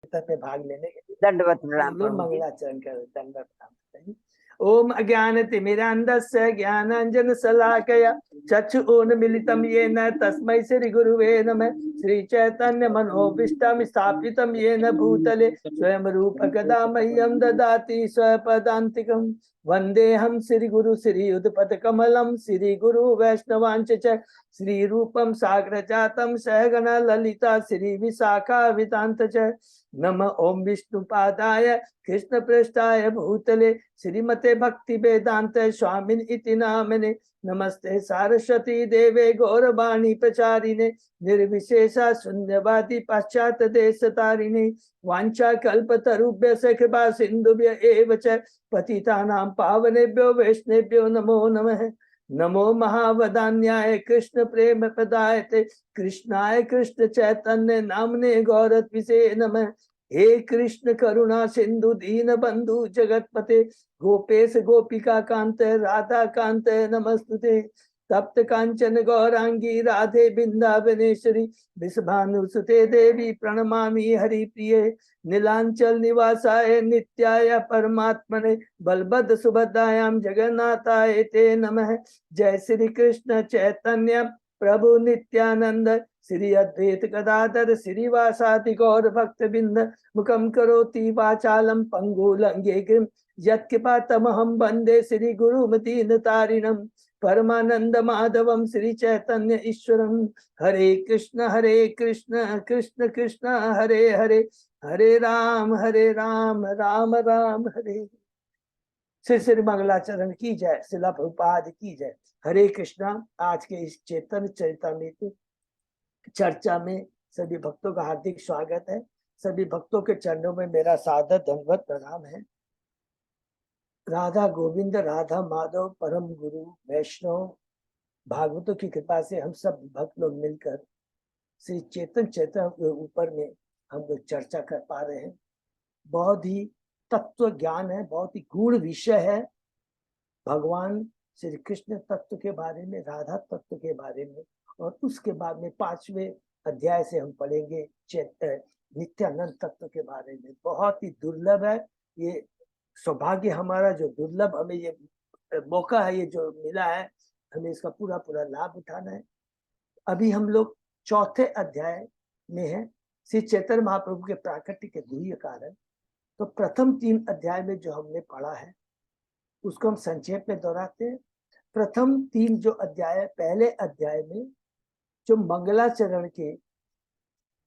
पे भाग लेने के लिए दंडवत प्रणाम लोग प्रभु जी। मंगलाचरण कर दंडवत प्रणाम करते हैं। ओम अज्ञानतिमिरान्धस्य ज्ञानांजन शलाकया चक्षुरुन्मीलितं येन तस्मै श्री गुरुवे नमः। श्री चैतन्य मनोभीष्टं स्थापितं येन भूतले स्वयं रूप कदा मह्यं ददाति स्वपदान्तिकम्। वन्देऽहं श्री गुरु श्री युगपद कमलं श्री गुरु वैष्णवांच च श्री रूपं साग्रजातं सहगण ललिता श्री विशाखा वितांत च। नम ओम विष्णुपादाय कृष्ण पृष्ठाय भूतले श्रीमते भक्ति वेदांत स्वामिन इति नामने। नमस्ते सारस्वती देवे गौरवाणी प्रचारिणे निर्विशेषा शून्यवादी पाश्चात देश तारिणे। वांछा कल्पतरुभ्य कृपा सिंधुभ्य एव च पतितानां पावनेभ्यो वैष्णवेभ्यो नमो नमः। नमो महावदान्याय कृष्ण प्रेम प्रदायते कृष्णाय कृष्ण चैतन्य नामने गौरत्विषे नमः। हे कृष्ण करुणा सिंधु दीन बंधु जगतपते गोपेश गोपिका कांत राधा कांत नमस्तुते। तप्त कांचन गौरांगी राधे बिंदावनेश्वरी विषभानुसुते देवी प्रणमामि हरिप्रिये। नीलांचल निवासाय नित्याय परमात्मने बलभद्र सुभद्रायां जगन्नाथाय ते नमः। जय श्री कृष्ण चैतन्य प्रभु नित्यानंद श्री अद्वैत गदाधर श्रीवासादि गौर भक्त बिंद मुखम करोति वाचालम पंगुलंगे गिम यत्कृपातमहं वंदे श्री गुरुमतीन तारिणम परमानंद माधवम श्री चैतन्य ईश्वरम। हरे कृष्ण कृष्ण कृष्ण हरे हरे हरे राम राम राम हरे। श्री श्री मंगलाचरण की जय। शिला प्रभुपाद की जय। हरे कृष्णा। आज के इस चेतन चरितामृत चर्चा में सभी भक्तों का हार्दिक स्वागत है। सभी भक्तों के चरणों में मेरा सादर दंडवत प्रणाम है। राधा गोविंद राधा माधव परम गुरु वैष्णव भागवतों की कृपा से हम सब भक्त लोग मिलकर श्री चेतन चैतन्य के ऊपर में हम लोग चर्चा कर पा रहे हैं। बहुत ही तत्व ज्ञान है, बहुत ही गूढ़ विषय है। भगवान श्री कृष्ण तत्व के बारे में, राधा तत्व के बारे में, और उसके बाद में 5वें अध्याय से हम पढ़ेंगे नित्यानंद तत्व के बारे में। बहुत ही दुर्लभ है ये सौभाग्य हमारा, जो दुर्लभ हमें ये मौका है, ये जो मिला है, हमें इसका पूरा पूरा लाभ उठाना है। अभी हम लोग 4थे अध्याय में है, श्री चैतन्य महाप्रभु के प्राकट्य के गुह्य कारण। तो प्रथम 3 अध्याय में जो हमने पढ़ा है उसको हम संक्षेप में दोहराते हैं। प्रथम 3 जो अध्याय, पहले अध्याय में जो मंगलाचरण के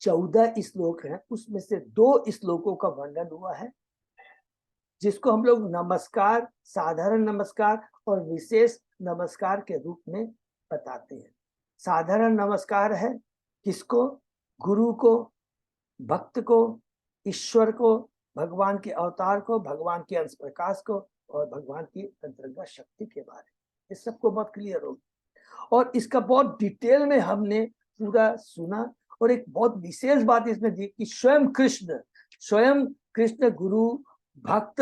14 श्लोक हैं, उसमें से 2 श्लोकों का वर्णन हुआ है, जिसको हम लोग नमस्कार, साधारण नमस्कार और विशेष नमस्कार के रूप में बताते हैं। साधारण नमस्कार है किसको? गुरु को, भक्त को, ईश्वर को, भगवान के अवतार को, भगवान के अंश प्रकाश को और भगवान की अंतर्गत शक्ति के बारे में। इस सबको बहुत क्लियर होगा और इसका बहुत डिटेल में हमने पूरा सुना। और एक बहुत विशेष बात इसमें दी कि स्वयं कृष्ण गुरु भक्त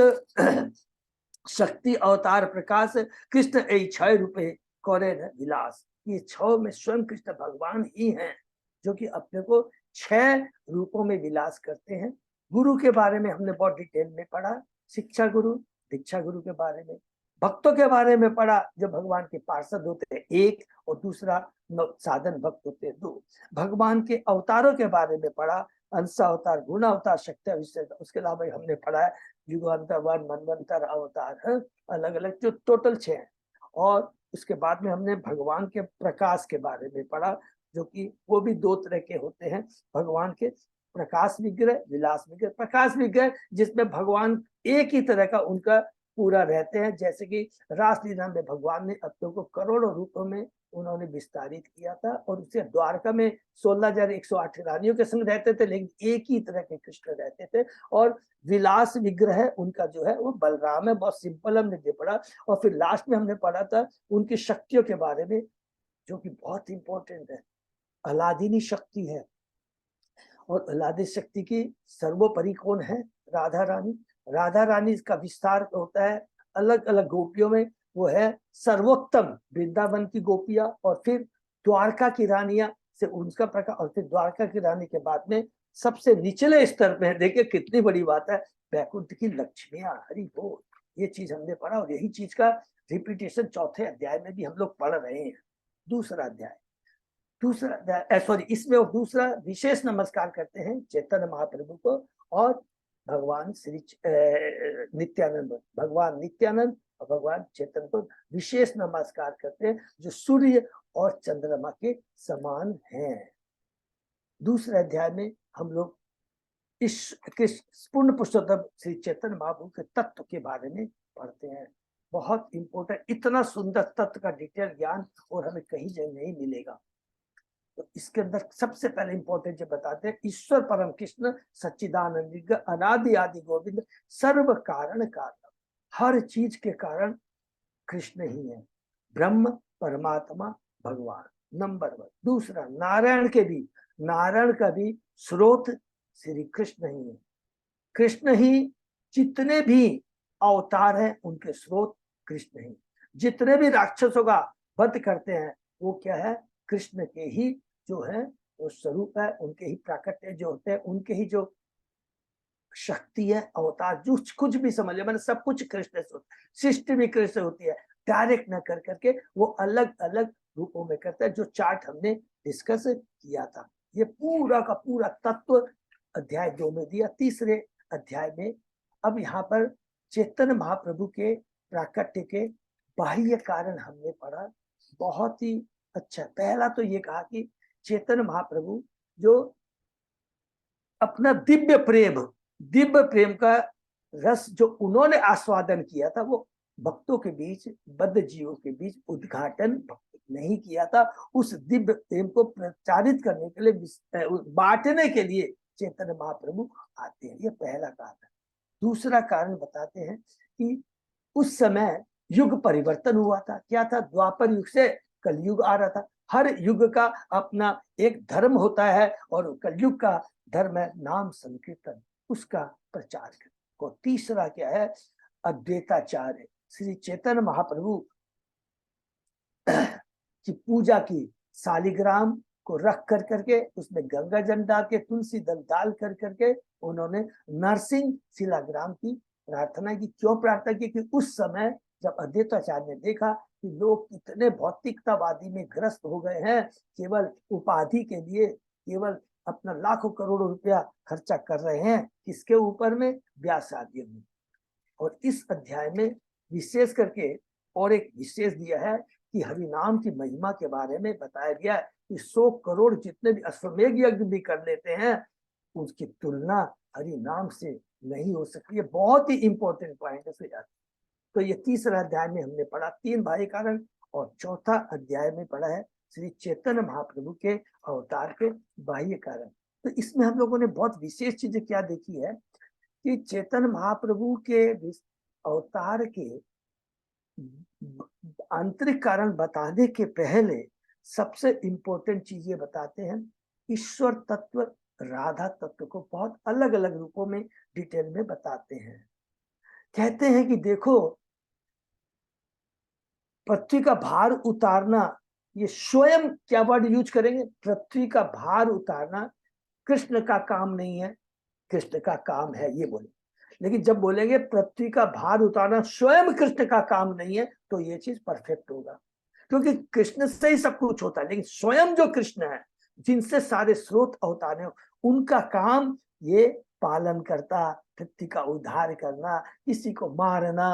शक्ति अवतार प्रकाश कृष्ण ए 6 रूपे कौरे विलास। ये 6 में स्वयं कृष्ण भगवान ही हैं, जो कि अपने को 6 रूपों में विलास करते हैं। गुरु के बारे में हमने बहुत डिटेल में पढ़ा, शिक्षा गुरु, दीक्षा गुरु के बारे में। भक्तों के बारे में पढ़ा, जो भगवान के पार्षद होते हैं 1 और दूसरा साधन भक्त होते हैं 2। भगवान के अवतारों के बारे में पढ़ा, अंश अवतार, गुण अवतार, शक्ति अवतार। उसके अलावा हमने पढ़ा है युगांतर, मनवंतर अवतार, अलग अलग, जो टोटल 6 हैं। और उसके बाद में हमने भगवान के प्रकाश के बारे में पढ़ा, जो कि वो भी 2 तरह के होते हैं। भगवान के प्रकाश विग्रह, विलास विग्रह। प्रकाश विग्रह जिसमें भगवान एक ही तरह का उनका पूरा रहते हैं, जैसे कि रासलीला में भगवान ने अपने को करोड़ों रूपों में उन्होंने विस्तारित किया था, और उससे द्वारका में 16,108 रानियों के संग रहते थे, लेकिन एक ही तरह के कृष्ण रहते थे। और विलास विग्रह उनका जो है वो बलराम है, बहुत सिंपल हमने पढ़ा। और फिर लास्ट में हमने पढ़ा था उनकी शक्तियों के बारे में, जो कि बहुत इंपॉर्टेंट है। अलादीनी शक्ति है, और अलादी शक्ति की सर्वोपरि कौन है? राधा रानी। राधा रानी का विस्तार होता है अलग अलग गोपियों में, वो है सर्वोत्तम वृंदावन की गोपियां, और फिर द्वारका की रानियां से उनका प्रकार, और फिर द्वारका की रानी के बाद में सबसे निचले स्तर पे, देखिए कितनी बड़ी बात है, वैकुंठ की लक्ष्मियां, हरि बोल, ये चीज हमने पढ़ा और यही चीज का रिपीटेशन चौथे अध्याय में भी हम लोग पढ़ रहे हैं। दूसरा अध्याय सॉरी, इसमें और दूसरा विशेष नमस्कार करते हैं चैतन्य महाप्रभु को और भगवान श्री नित्यानंद, भगवान नित्यानंद और भगवान चैतन्य को विशेष नमस्कार करते हैं, जो सूर्य और चंद्रमा के समान हैं। दूसरे अध्याय में हम लोग इस पूर्ण पुरुषोत्तम श्री चैतन्य महाप्रभु के तत्व के बारे में पढ़ते हैं। बहुत इंपॉर्टेंट, इतना सुंदर तत्व का डिटेल ज्ञान और हमें कहीं जगह नहीं मिलेगा। तो इसके अंदर सबसे पहले इंपॉर्टेंट जो बताते हैं, ईश्वर परम कृष्ण सच्चिदानंद अनादि आदि गोविंद सर्व कारण कारण, हर चीज के कारण कृष्ण ही है, ब्रह्म परमात्मा भगवान, नंबर 1। दूसरा, नारायण का भी स्रोत श्री कृष्ण ही है। कृष्ण ही जितने भी अवतार हैं उनके स्रोत कृष्ण ही। जितने भी राक्षसों का वध करते हैं वो क्या है, कृष्ण के ही जो है वो स्वरूप है, उनके ही प्राकट्य जो होते हैं, उनके ही जो शक्ति है, अवतार, जो कुछ भी समझ ले, मैंने सब कुछ कृष्ण से होता है, सृष्टि भी कृष्ण से होती है। डायरेक्ट न कर करके वो अलग अलग रूपों में करता है, जो चार्ट हमने डिस्कस किया था। ये पूरा का पूरा तत्व अध्याय 2 में दिया। तीसरे अध्याय में अब यहाँ पर चैतन्य महाप्रभु के प्राकट्य के बाह्य कारण हमने पढ़ा, बहुत ही अच्छा। पहला तो ये कहा कि चैतन्य महाप्रभु जो अपना दिव्य प्रेम का रस जो उन्होंने आस्वादन किया था, वो भक्तों के बीच, बद्ध जीवों के बीच उद्घाटन नहीं किया था। उस दिव्य प्रेम को प्रचारित करने के लिए, बांटने के लिए चैतन्य महाप्रभु आते हैं, ये पहला कारण है। दूसरा कारण बताते हैं कि उस समय युग परिवर्तन हुआ था। क्या था, द्वापर युग से कलयुग आ रहा था। हर युग का अपना एक धर्म होता है और कलयुग का धर्म है नाम संकीर्तन, उसका प्रचार को। तीसरा क्या है, अद्वैताचार्य श्री चैतन्य महाप्रभु की पूजा की सालिग्राम को रख कर करके उसमें गंगा जल डाल के, तुलसी दल डाल कर करके उन्होंने नरसिंह शिलाग्राम की प्रार्थना की। क्यों प्रार्थना की, कि उस समय जब अद्वैताचार्य ने देखा कि लोग कितने भौतिकतावादी में ग्रस्त हो गए हैं, केवल उपाधि के लिए केवल अपना लाखों करोड़ों रुपया खर्चा कर रहे हैं, किसके ऊपर में, व्यास आदि में। और इस अध्याय में विशेष करके और एक विशेष दिया है कि हरिनाम की महिमा के बारे में बताया गया है कि 100 करोड़ जितने भी अश्वमेघ यज्ञ भी कर लेते हैं, उसकी तुलना हरिनाम से नहीं हो सकती है। बहुत ही इंपॉर्टेंट पॉइंट है याद। तो ये तीसरा अध्याय में हमने पढ़ा 3 बाह्य कारण, और चौथा अध्याय में पढ़ा है श्री चैतन्य महाप्रभु के अवतार के बाह्य कारण। तो इसमें हम लोगों ने बहुत विशेष चीजें क्या देखी है कि चैतन्य महाप्रभु के अवतार के आंतरिक कारण बताने के पहले सबसे इंपॉर्टेंट चीज ये बताते हैं, ईश्वर तत्व राधा तत्व को बहुत अलग अलग रूपों में डिटेल में बताते हैं। कहते हैं कि देखो, पृथ्वी का भार उतारना, ये स्वयं क्या वर्ड यूज करेंगे, पृथ्वी का भार उतारना कृष्ण का काम नहीं है, कृष्ण का काम है ये बोले। लेकिन जब बोलेंगे पृथ्वी का भार उतारना स्वयं कृष्ण का काम नहीं है, तो ये चीज परफेक्ट होगा, क्योंकि कृष्ण से ही सब कुछ होता है। लेकिन स्वयं जो कृष्ण है, जिनसे सारे स्रोत अवतार हैं, उनका काम ये पालन करता, पृथ्वी का उद्धार करना, किसी को मारना,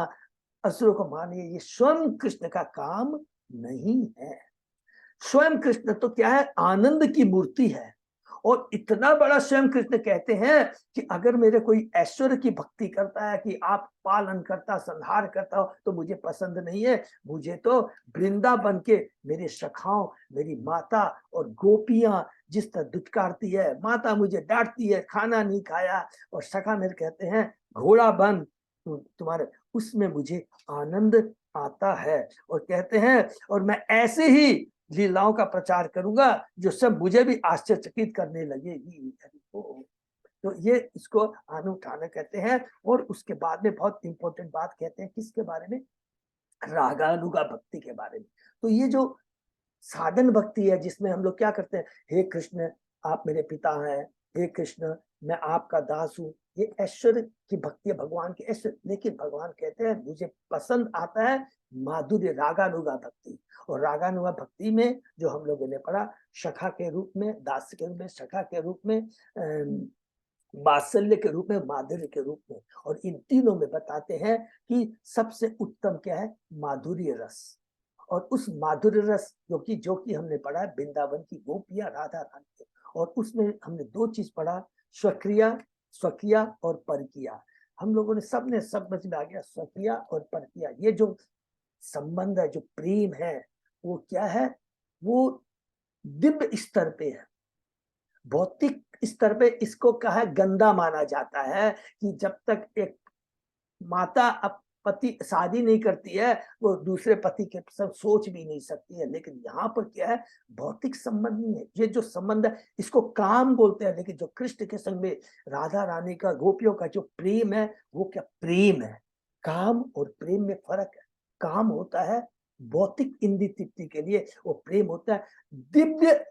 असुरों को मारना, ये स्वयं कृष्ण का काम नहीं है। स्वयं कृष्ण तो क्या है, आनंद की मूर्ति है। और इतना बड़ा स्वयं कृष्ण कहते हैं कि अगर मेरे कोई ऐश्वर्य की भक्ति करता है कि आप पालन करता, संहार करता हो, तो मुझे पसंद नहीं है। मुझे तो वृंदावन के मेरे सखाओं, मेरी माता और गोपियां जिस तरह दुत्कारती है, माता मुझे डांटती है, खाना नहीं खाया, और सखा मेरे कहते हैं घोड़ा बन तुम्हारे, उसमें मुझे आनंद आता है। और कहते हैं और मैं ऐसे ही लीलाओं का प्रचार करूंगा जो सब मुझे भी आश्चर्यचकित करने लगेगी। तो ये इसको अनुठाना कहते हैं। और उसके बाद में बहुत इंपॉर्टेंट बात कहते हैं, किसके बारे में, रागानुगा भक्ति के बारे में। तो ये जो साधन भक्ति है, जिसमें हम लोग क्या करते हैं, हे कृष्ण आप मेरे पिता हैं, हे कृष्ण मैं आपका दास हूँ। ये ऐश्वर्य की भक्ति है, भगवान की ऐश्वर्य। लेकिन भगवान कहते हैं मुझे पसंद आता है माधुर्य, रागानुगा भक्ति। और रागानुगा भक्ति में जो हम लोगों ने पढ़ा, सखा के रूप में, दास के रूप में, सखा के रूप में, वात्सल्य के रूप में, माधुर्य के रूप में। और इन तीनों में बताते हैं कि सबसे उत्तम क्या है, माधुर्य रस। और उस माधुर्य रस जो कि हमने पढ़ा वृंदावन की गोपियां, राधा रानी। और उसमें हमने दो चीज पढ़ा, स्वक्रिया, स्वकिया और परकिया। हम लोगों ने सब समझ में आ गया, स्वकिया और परकिया, ये जो संबंध है, जो प्रेम है, वो क्या है, वो दिव्य स्तर पे है। भौतिक स्तर पे इसको कहा गंदा माना जाता है कि जब तक एक माता पति शादी नहीं करती है वो दूसरे पति के साथ सोच भी नहीं सकती है। लेकिन यहाँ पर क्या है, भौतिक संबंध नहीं है, ये जो संबंध है इसको काम बोलते हैं। लेकिन जो कृष्ण के संग में राधा रानी का, गोपियों का जो प्रेम है, वो क्या प्रेम है। काम और प्रेम में फर्क है। काम होता है भौतिक इंद्रिय तृप्ति के लिए, वो प्रेम होता है दिव्य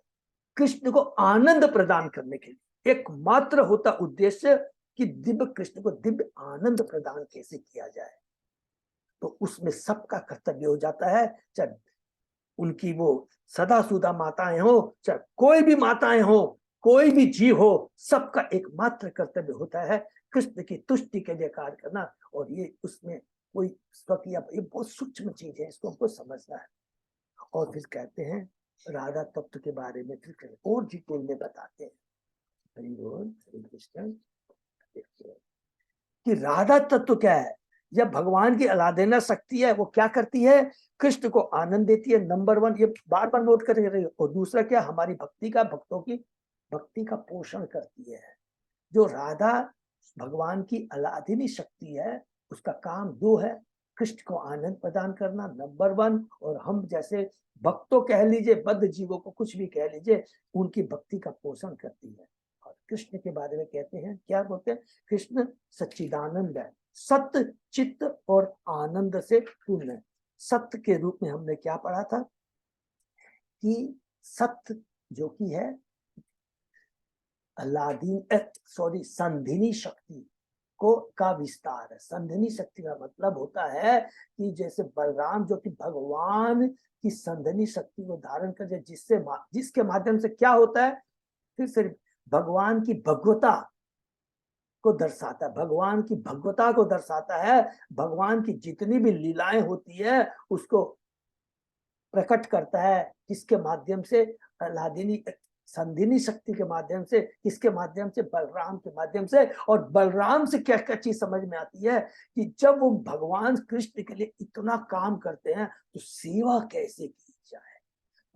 कृष्ण को आनंद प्रदान करने के लिए। एकमात्र होता उद्देश्य कि दिव्य कृष्ण को दिव्य आनंद प्रदान कैसे किया जाए। तो उसमें सबका कर्तव्य हो जाता है, चाहे उनकी वो सदासुदा माताएं हो, चाहे कोई भी माताएं हो, कोई भी जीव हो, सबका एकमात्र कर्तव्य होता है कृष्ण की तुष्टि के लिए कार्य करना। और ये उसमें कोई स्वकीय, ये बहुत सूक्ष्म चीज है, इसको हमको समझना है। और फिर कहते हैं राधा तत्व के बारे में फिर और डिटेल में बताते हैं। हरि बोल, हरि कृष्ण। कि राधा तत्व क्या है, जब भगवान की अलादेना शक्ति है, वो क्या करती है, कृष्ण को आनंद देती है। नंबर वन, ये बार बार नोट कर रही है। और दूसरा क्या, हमारी भक्ति का, भक्तों की भक्ति का पोषण करती है। जो राधा भगवान की अलादिनी शक्ति है, उसका काम दो है, कृष्ण को आनंद प्रदान करना नंबर वन, और हम जैसे भक्तों कह लीजिए, बद्ध जीवों को कुछ भी कह लीजिए, उनकी भक्ति का पोषण करती है। और कृष्ण के बारे में कहते हैं, क्या बोलते हैं, कृष्ण सच्चिदानंद है, सत्य चित्त और आनंद से पूर्ण है। सत्य के रूप में हमने क्या पढ़ा था कि सत्य जो कि है संधिनी शक्ति को का विस्तार है। संधिनी शक्ति का मतलब होता है कि जैसे बलराम जो कि भगवान की संधिनी शक्ति को धारण कर, जिसके माध्यम से क्या होता है, फिर सिर्फ भगवान की भगवता को दर्शाता है, भगवान की भगवता को दर्शाता है। भगवान की जितनी भी लीलाएं होती है उसको प्रकट करता है, किसके माध्यम से, अलादिनी संधिनी शक्ति के माध्यम से। किसके माध्यम से, बलराम के माध्यम से। और बलराम से क्या क्या चीज समझ में आती है कि जब वो भगवान कृष्ण के लिए इतना काम करते हैं तो सेवा कैसे की जाए।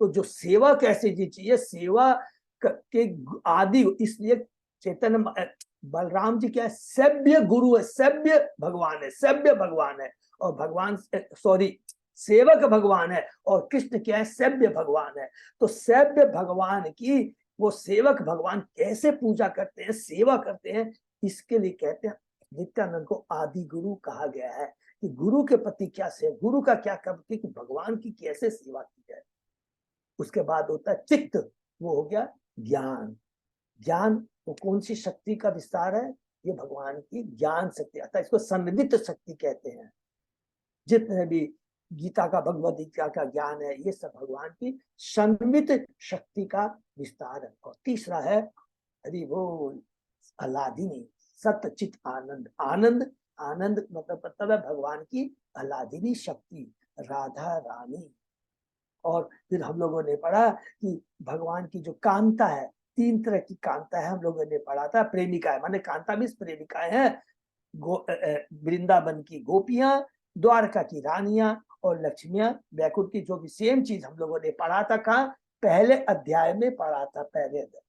तो जो सेवा कैसे की चाहिए, सेवा के आदि, इसलिए चैतन्य बलराम जी क्या है, सभ्य गुरु है, सभ्य भगवान है, सभ्य भगवान है। और भगवान सेवक भगवान है, और कृष्ण क्या है, सभ्य भगवान है। तो सभ्य भगवान की वो सेवक भगवान कैसे पूजा करते हैं, सेवा करते हैं, इसके लिए कहते हैं नित्यानंद को आदि गुरु कहा गया है। कि गुरु के प्रति क्या सेवा, गुरु का क्या कर्तव्य, कि भगवान की कैसे सेवा की जाए। उसके बाद होता है चित्त, वो हो गया ज्ञान। ज्ञान वो कौन सी शक्ति का विस्तार है, ये भगवान की ज्ञान शक्ति, अर्थात इसको संवित शक्ति कहते हैं। जितने भी गीता का, भगवद गीता का ज्ञान है, ये सब भगवान की संवित शक्ति का विस्तार है। और तीसरा है हरि बोल अलादिनी सत्य चित आनंद। आनंद, आनंद मतलब है भगवान की अलादिनी शक्ति, राधा रानी। और फिर हम लोगों ने पढ़ा कि भगवान की जो कांता है, तीन तरह की कांता है, हम लोगों ने पढ़ा था। प्रेमिका है, माने कांता भी प्रेमिकाएं हैं, वृंदावन की गोपियां, द्वारका की रानियां और लक्ष्मियां, बैकुंठ की, जो भी सेम चीज हम लोगों ने पढ़ा था। कहाँ, पहले अध्याय में पढ़ा था, पहले अध्याय।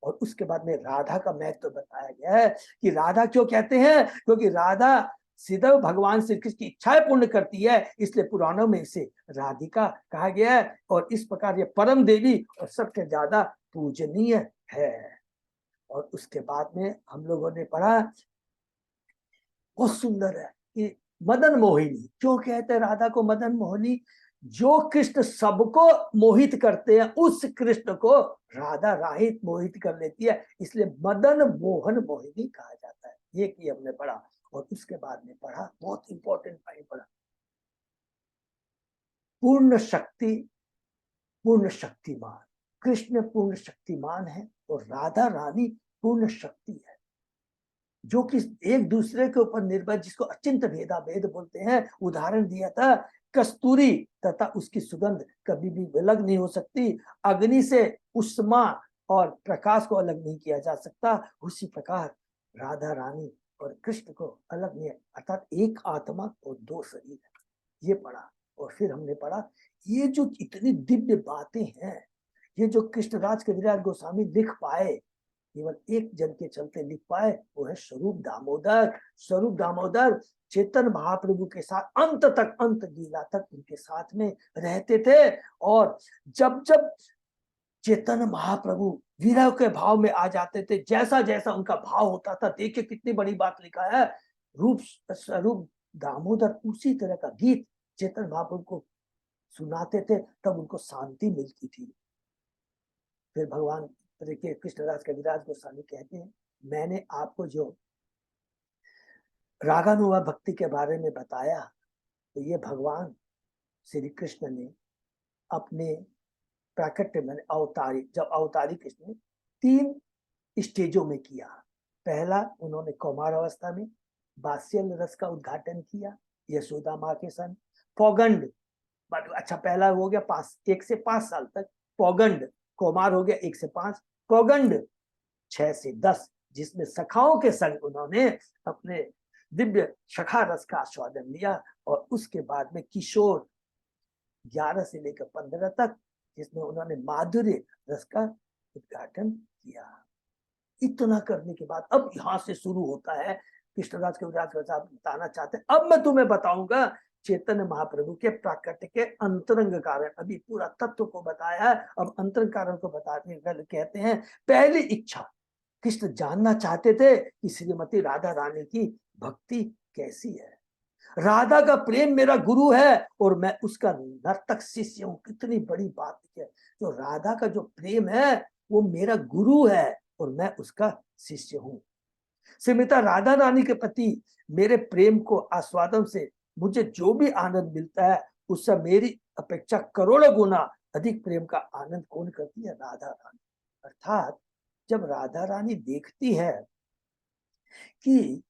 और उसके बाद में राधा का महत्व तो बताया गया है कि राधा क्यों कहते हैं, क्योंकि राधा सीधा भगवान श्री कृष्ण की इच्छाएं पूर्ण करती है, इसलिए पुराणों में इसे राधिका कहा गया है। और इस प्रकार ये परम देवी और सबसे ज्यादा पूजनीय है। और उसके बाद में हम लोगों ने पढ़ा, बहुत सुंदर है कि मदन मोहिनी, क्यों कहते हैं राधा को मदन मोहिनी, जो कृष्ण सबको मोहित करते हैं उस कृष्ण को राधा राही मोहित कर लेती है, इसलिए मदन मोहन मोहिनी कहा जाता है। ये कि हमने पढ़ा। और उसके बाद में पढ़ा, बहुत इंपॉर्टेंट पॉइंट पढ़ा, पूर्ण शक्ति पूर्ण शक्तिमान। कृष्ण पूर्ण शक्तिमान है और राधा रानी पूर्ण शक्ति है, जो कि एक दूसरे के ऊपर निर्भर, जिसको अचिंत भेदा भेद बोलते हैं। उदाहरण दिया था, कस्तूरी तथा उसकी सुगंध कभी भी अलग नहीं हो सकती, अग्नि से उष्मा और प्रकाश को अलग नहीं किया जा सकता। उसी प्रकार राधा रानी और कृष्ण को अलग नहीं, अर्थात एक आत्मा और दो शरीर। ये पढ़ा। और फिर हमने पढ़ा, ये जो इतनी दिव्य बातें हैं, ये जो कृष्णराज कविराज गोस्वामी लिख पाए, केवल एक जन के चलते लिख पाए, वो है स्वरूप दामोदर। स्वरूप दामोदर चेतन महाप्रभु के साथ अंत तक, अंत लीला तक उनके साथ में रहते थे। और जब जब चेतन महाप्रभु विरह के भाव में आ जाते थे, जैसा जैसा उनका भाव होता था, देखिए कितनी बड़ी बात लिखा है, रूप स्वरूप दामोदर उसी तरह का गीत चेतन महाप्रभु को सुनाते थे, तब उनको शांति मिलती थी। फिर भगवान देखिए कृष्णराज कविराज गोस्वामी कहते हैं, मैंने आपको जो रागानुगा भक्ति के बारे में बताया, तो ये भगवान श्री कृष्ण ने अपने प्राकट्य में अवतारी, जब अवतारी कृष्ण ने 3 स्टेजों में किया। पहला उन्होंने कौमार अवस्था में बात्सल रस का उद्घाटन किया यशोदा माँ के संग। पौगंड, अच्छा पहला हो गया 1 से 5 साल तक पौगंड, कौमार हो गया 1 से 5, पौगंड 6 से 10, जिसमें सखाओं के संग उन्होंने अपने दिव्य सखा रस का आस्वादन लिया। और उसके बाद में किशोर 11 से लेकर 15 तक, जिसमें उन्होंने माधुर्य रस का उद्घाटन किया। इतना करने के बाद अब यहां से शुरू होता है कृष्णराज कविराज बताना चाहते हैं, अब मैं तुम्हें बताऊंगा चैतन्य महाप्रभु के प्राकट्य के अंतरंग कारण। अभी पूरा तत्व को बताया है, अब अंतरंग कारण को बताते कहते हैं पहली इच्छा। कृष्ण जानना चाहते थे कि श्रीमती राधा रानी की भक्ति कैसी है। राधा का प्रेम मेरा गुरु है और मैं उसका नर्तक शिष्य हूं। कितनी बड़ी बात है, जो राधा का जो प्रेम है वो मेरा गुरु है और मैं उसका शिष्य हूं। श्रीमती राधा रानी के प्रति मेरे प्रेम को आस्वादन से मुझे जो भी आनंद मिलता है, उससे मेरी अपेक्षा करोड़ों गुना अधिक प्रेम का आनंद कौन करती है? राधा रानी। अर्थात जब राधा रानी देखती है कि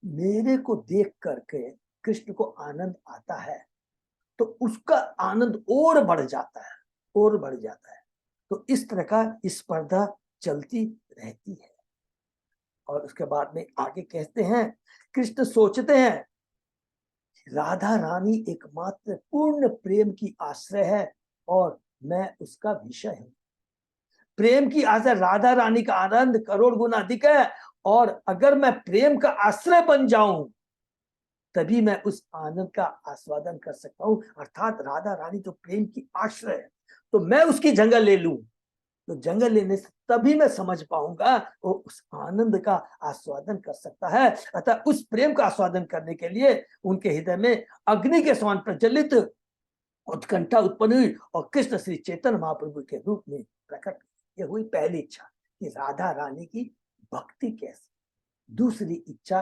मेरे को देख करके कृष्ण को आनंद आता है, तो उसका आनंद और बढ़ जाता है, और बढ़ जाता है। तो इस तरह का स्पर्धा चलती रहती है। और उसके बाद में आगे कहते हैं, कृष्ण सोचते हैं राधा रानी एकमात्र पूर्ण प्रेम की आश्रय है और मैं उसका विषय हूं। प्रेम की आश्रय राधा रानी का आनंद करोड़ गुना अधिक है, और अगर मैं प्रेम का आश्रय बन जाऊं तभी मैं उस आनंद का आस्वादन कर सकता हूं। अर्थात राधा रानी तो प्रेम की आश्रय है, तो मैं उसकी जंगल ले लूं, तो जंगल लेने से तभी मैं समझ पाऊंगा वो उस आनंद का आस्वादन कर सकता है। अतः उस प्रेम का आस्वादन करने के लिए उनके हृदय में अग्नि के समान प्रज्वलित उत्कंठा उत्पन्न हुई और कृष्ण श्री चैतन्य महाप्रभु के रूप में प्रकट। ये हुई पहली इच्छा कि राधा रानी की भक्ति कैसी। दूसरी इच्छा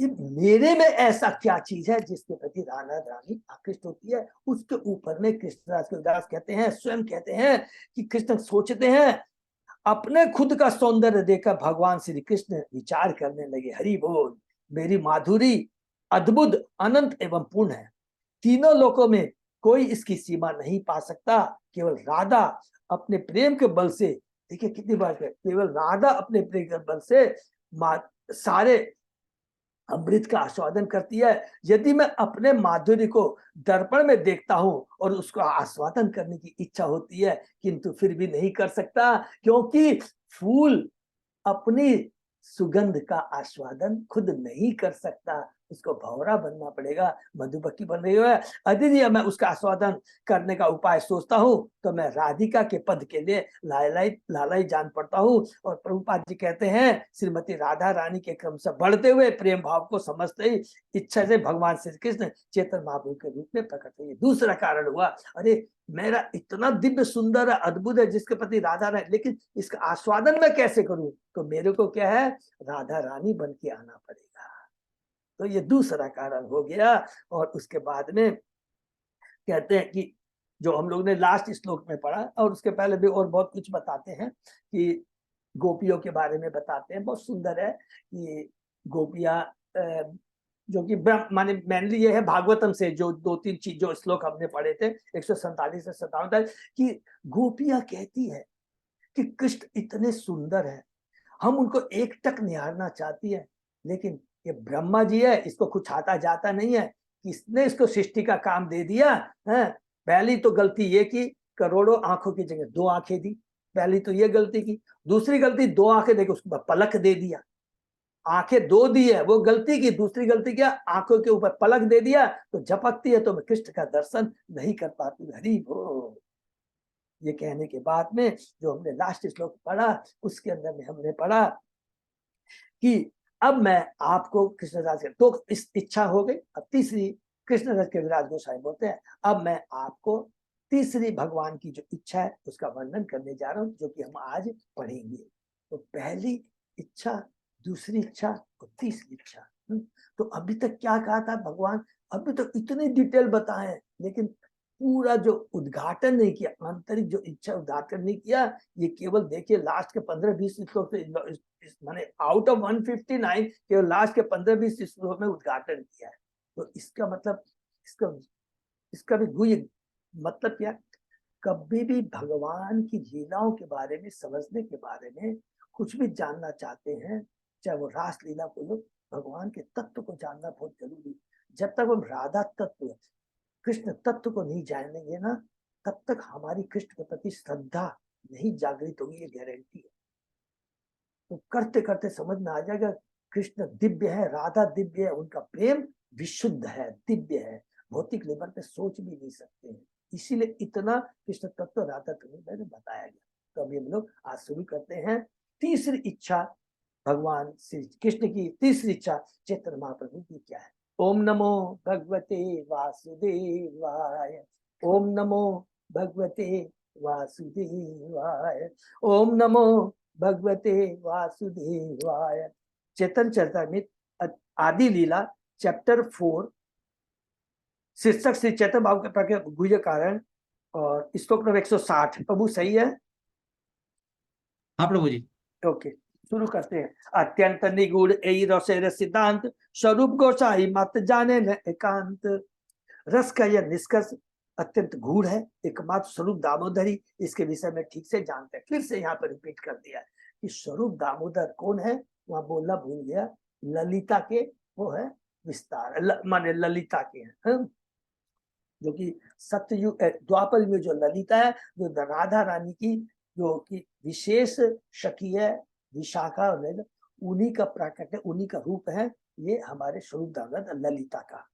कि मेरे में ऐसा क्या चीज है जिसके प्रति राधा रानी आकृष्ट होती है। उसके ऊपर में कृष्णराज कविदास कहते हैं, स्वयं कहते हैं कि कृष्ण सोचते हैं, अपने खुद का सौंदर्य देखकर भगवान श्री कृष्ण विचार करने लगे, हरि बोल, मेरी माधुरी अद्भुत अनंत एवं पूर्ण है, तीनों लोकों में कोई इसकी सीमा नहीं पा सकता। केवल राधा अपने प्रेम के बल से, देखिए कितनी बात है, केवल राधा अपने प्रेम के बल से सारे अमृत का आस्वादन करती है। यदि मैं अपने माधुर्य को दर्पण में देखता हूं और उसको आस्वादन करने की इच्छा होती है, किंतु फिर भी नहीं कर सकता, क्योंकि फूल अपनी सुगंध का आस्वादन खुद नहीं कर सकता। उसको भौरा बनना पड़ेगा, मधुमक्खी बन रही है। यदि मैं उसका आस्वादन करने का उपाय सोचता हूँ तो मैं राधिका के पद के लिए लालाई जान पड़ता हूँ। और प्रभुपाद जी कहते हैं श्रीमती राधा रानी के क्रम से बढ़ते हुए प्रेम भाव को समझते ही इच्छा से भगवान श्री कृष्ण चेतन महाप्रभु के रूप में प्रकट हुए। दूसरा कारण हुआ, अरे मेरा इतना दिव्य सुंदर है, अद्भुत है जिसके प्रति राधा रानी, लेकिन इसका आस्वादन मैं कैसे करूं? तो मेरे को क्या है, राधा रानी बन के आना पड़ेगा। तो ये दूसरा कारण हो गया। और उसके बाद में कहते हैं कि जो हम लोग ने लास्ट श्लोक में पढ़ा, और उसके पहले भी और बहुत कुछ बताते हैं कि गोपियों के बारे में बताते हैं। बहुत सुंदर है कि गोपियां जो कि माने मेनली ये है भागवतम से जो 2-3 चीज जो श्लोक हमने पढ़े थे 147 से 57 तक, कि गोपियां कहती है कि कृष्ण इतने सुंदर है, हम उनको एक टक निहारना चाहती है, लेकिन ये ब्रह्मा जी है, इसको कुछ आता जाता नहीं है, किसने इसको सृष्टि का काम दे दिया है। पहली तो गलती ये की, करोड़ों आंखों की जगह 2 आंखें दी, पहली तो ये गलती की। दूसरी गलती 2 आंखें देके उसको पलक दे दिया, आंखें 2 दी है वो गलती की। दूसरी गलती क्या, आंखों के ऊपर पलक दे दिया तो झपकती है तो मैं कृष्ण का दर्शन नहीं कर पाती। हरि बोल। ये कहने के बाद में जो हमने लास्ट श्लोक पढ़ा उसके अंदर में हमने पढ़ा कि अब मैं आपको कृष्णदास के, तो इस इच्छा हो गई। अब तीसरी कृष्णदास के विराज गोसाई बोलते हैं, अब मैं आपको तीसरी भगवान की जो इच्छा है उसका वर्णन करने जा रहा हूं, जो कि हम आज पढ़ेंगे। तो पहली इच्छा, दूसरी इच्छा और तीसरी इच्छा। तो अभी तक क्या कहा था भगवान, अभी तक इतनी डिटेल बताए, लेकिन पूरा जो उद्घाटन नहीं किया, आंतरिक जो इच्छा उद्घाटन नहीं किया। ये केवल देखिए लास्ट के 15-20 श्लोक माने आउट ऑफ 159 केवल लास्ट के 15-20 श्लोक में उद्घाटन किया है। तो इसका मतलब, इसका भी गुह्य मतलब क्या, कभी भी भगवान की लीलाओं के बारे में समझने के बारे में कुछ भी जानना चाहते हैं, चाहे वो रास लीला को लो, भगवान के तत्व को जानना बहुत जरूरी। जब तक हम राधा तत्व, कृष्ण तत्व को नहीं जानेंगे ना, तब तक हमारी कृष्ण के प्रति श्रद्धा नहीं जागृत होगी, ये गारंटी है। तो करते करते समझ में आ जाएगा कृष्ण दिव्य है, राधा दिव्य है, उनका प्रेम विशुद्ध है, दिव्य है, भौतिक लेवल पे सोच भी नहीं सकते हैं। इसीलिए इतना कृष्ण तत्व राधा तत्व में बताया गया। तो अभी हम लोग आज शुरू करते हैं। तीसरी इच्छा भगवान श्री कृष्ण की, तीसरी इच्छा चैतन्य महाप्रभु की क्या है। ओम नमो भगवते वासुदेवाय, ओम नमो भगवते वासुदेवाय, ओम नमो भगवते वासुदेवाय। चेतन चरितामृत आदि लीला चैप्टर 4, शीर्षक श्री चैतन्य बाबू के प्रकट गुह्य कारण, और श्लोक नंबर 160। प्रभु सही है? हाँ प्रभु जी। ओके, शुरू करते हैं। अत्यंत निगूढ़ एई रसेर सिद्धांत, स्वरूप गोसाई मत जाने न एकांत। रस का यह निष्कर्ष अत्यंत गूढ़ है, एकमात्र स्वरूप दामोदरी इसके विषय में ठीक से जानते हैं। फिर से यहाँ पर रिपीट कर दिया है कि स्वरूप दामोदर कौन है, वहां बोलना भूल गया। ललिता के वो है विस्तार, माने ललिता के हैं, जो कि सतयुग द्वापर में जो ललिता है, जो राधा रानी की जो कि विशेष सखी है, विशाखा, उन्हीं का प्राकट्य, उन्हीं का रूप है ये हमारे स्वरूप दामोदर ललिता का।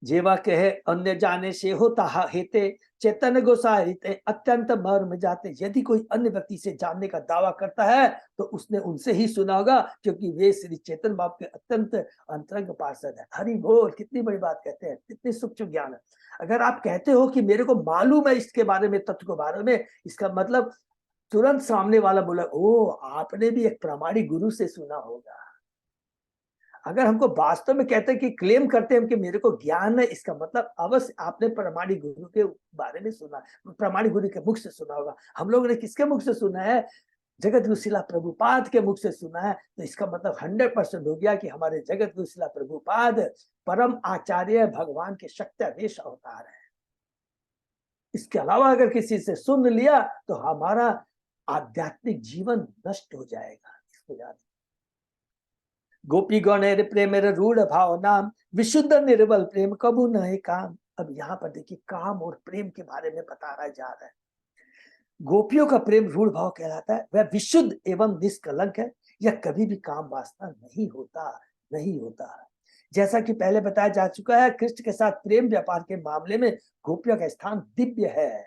जेवा कहे अन्य जाने से होता हेते, चैतन्य गोसाई अत्यंत मर्म जाते। यदि कोई अन्य व्यक्ति से जानने का दावा करता है तो उसने उनसे ही सुना होगा, क्योंकि वे श्री चैतन्य बाप के अत्यंत अंतरंग पार्षद है। हरि बोल, कितनी बड़ी बात कहते हैं, कितनी सूक्ष्म ज्ञान है। अगर आप कहते हो कि मेरे को मालूम है इसके बारे में, तत्व के बारे में, इसका मतलब तुरंत सामने वाला बोला, ओ आपने भी एक प्रामाणिक गुरु से सुना होगा। अगर हमको वास्तव में कहते हैं कि क्लेम करते हैं कि मेरे को ज्ञान है, इसका मतलब अवश्य आपने प्रामाणिक गुरु के बारे में सुना, प्रामाणिक गुरु के मुख से सुना होगा। हम लोगों ने किसके मुख से सुना है? जगत गुरु शिला प्रभुपाद के मुख से सुना है। तो इसका मतलब 100% हो गया कि हमारे जगत गुरु शिला प्रभुपाद परम आचार्य भगवान के शक्त्यादेश अवतार है। इसके अलावा अगर किसी से सुन लिया तो हमारा आध्यात्मिक जीवन नष्ट हो जाएगा, इसको याद। गोपी गणेर प्रेमेर रूढ़ भाव नाम, विशुद्ध निर्बल प्रेम कबू न काम। अब यहाँ पर देखिए काम और प्रेम के बारे में बताया जा रहा है। गोपियों का प्रेम रूढ़ भाव कहलाता है, वह विशुद्ध एवं निष्कलंक है, यह कभी भी काम वासना नहीं होता। नहीं होता। जैसा कि पहले बताया जा चुका है, कृष्ण के साथ प्रेम व्यापार के मामले में गोपियों का स्थान दिव्य है।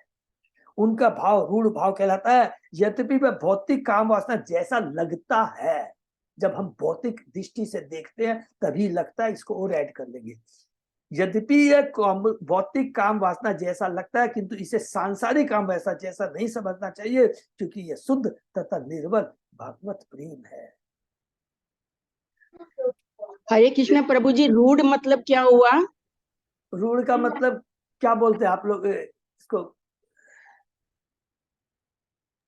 उनका भाव रूढ़ भाव कहलाता है। यद्यपि वह भौतिक काम वासना जैसा लगता है, जब हम भौतिक दृष्टि से देखते हैं तभी लगता है, इसको और ऐड कर लेंगे। यद्यपि यह भौतिक काम वासना जैसा लगता है, किंतु इसे सांसारिक काम वैसा जैसा नहीं समझना चाहिए, क्योंकि यह शुद्ध तथा निर्बल भगवत प्रेम है। हरे कृष्ण प्रभु जी, रूढ़ मतलब क्या हुआ? रूढ़ का मतलब क्या बोलते हैं आप लोग इसको?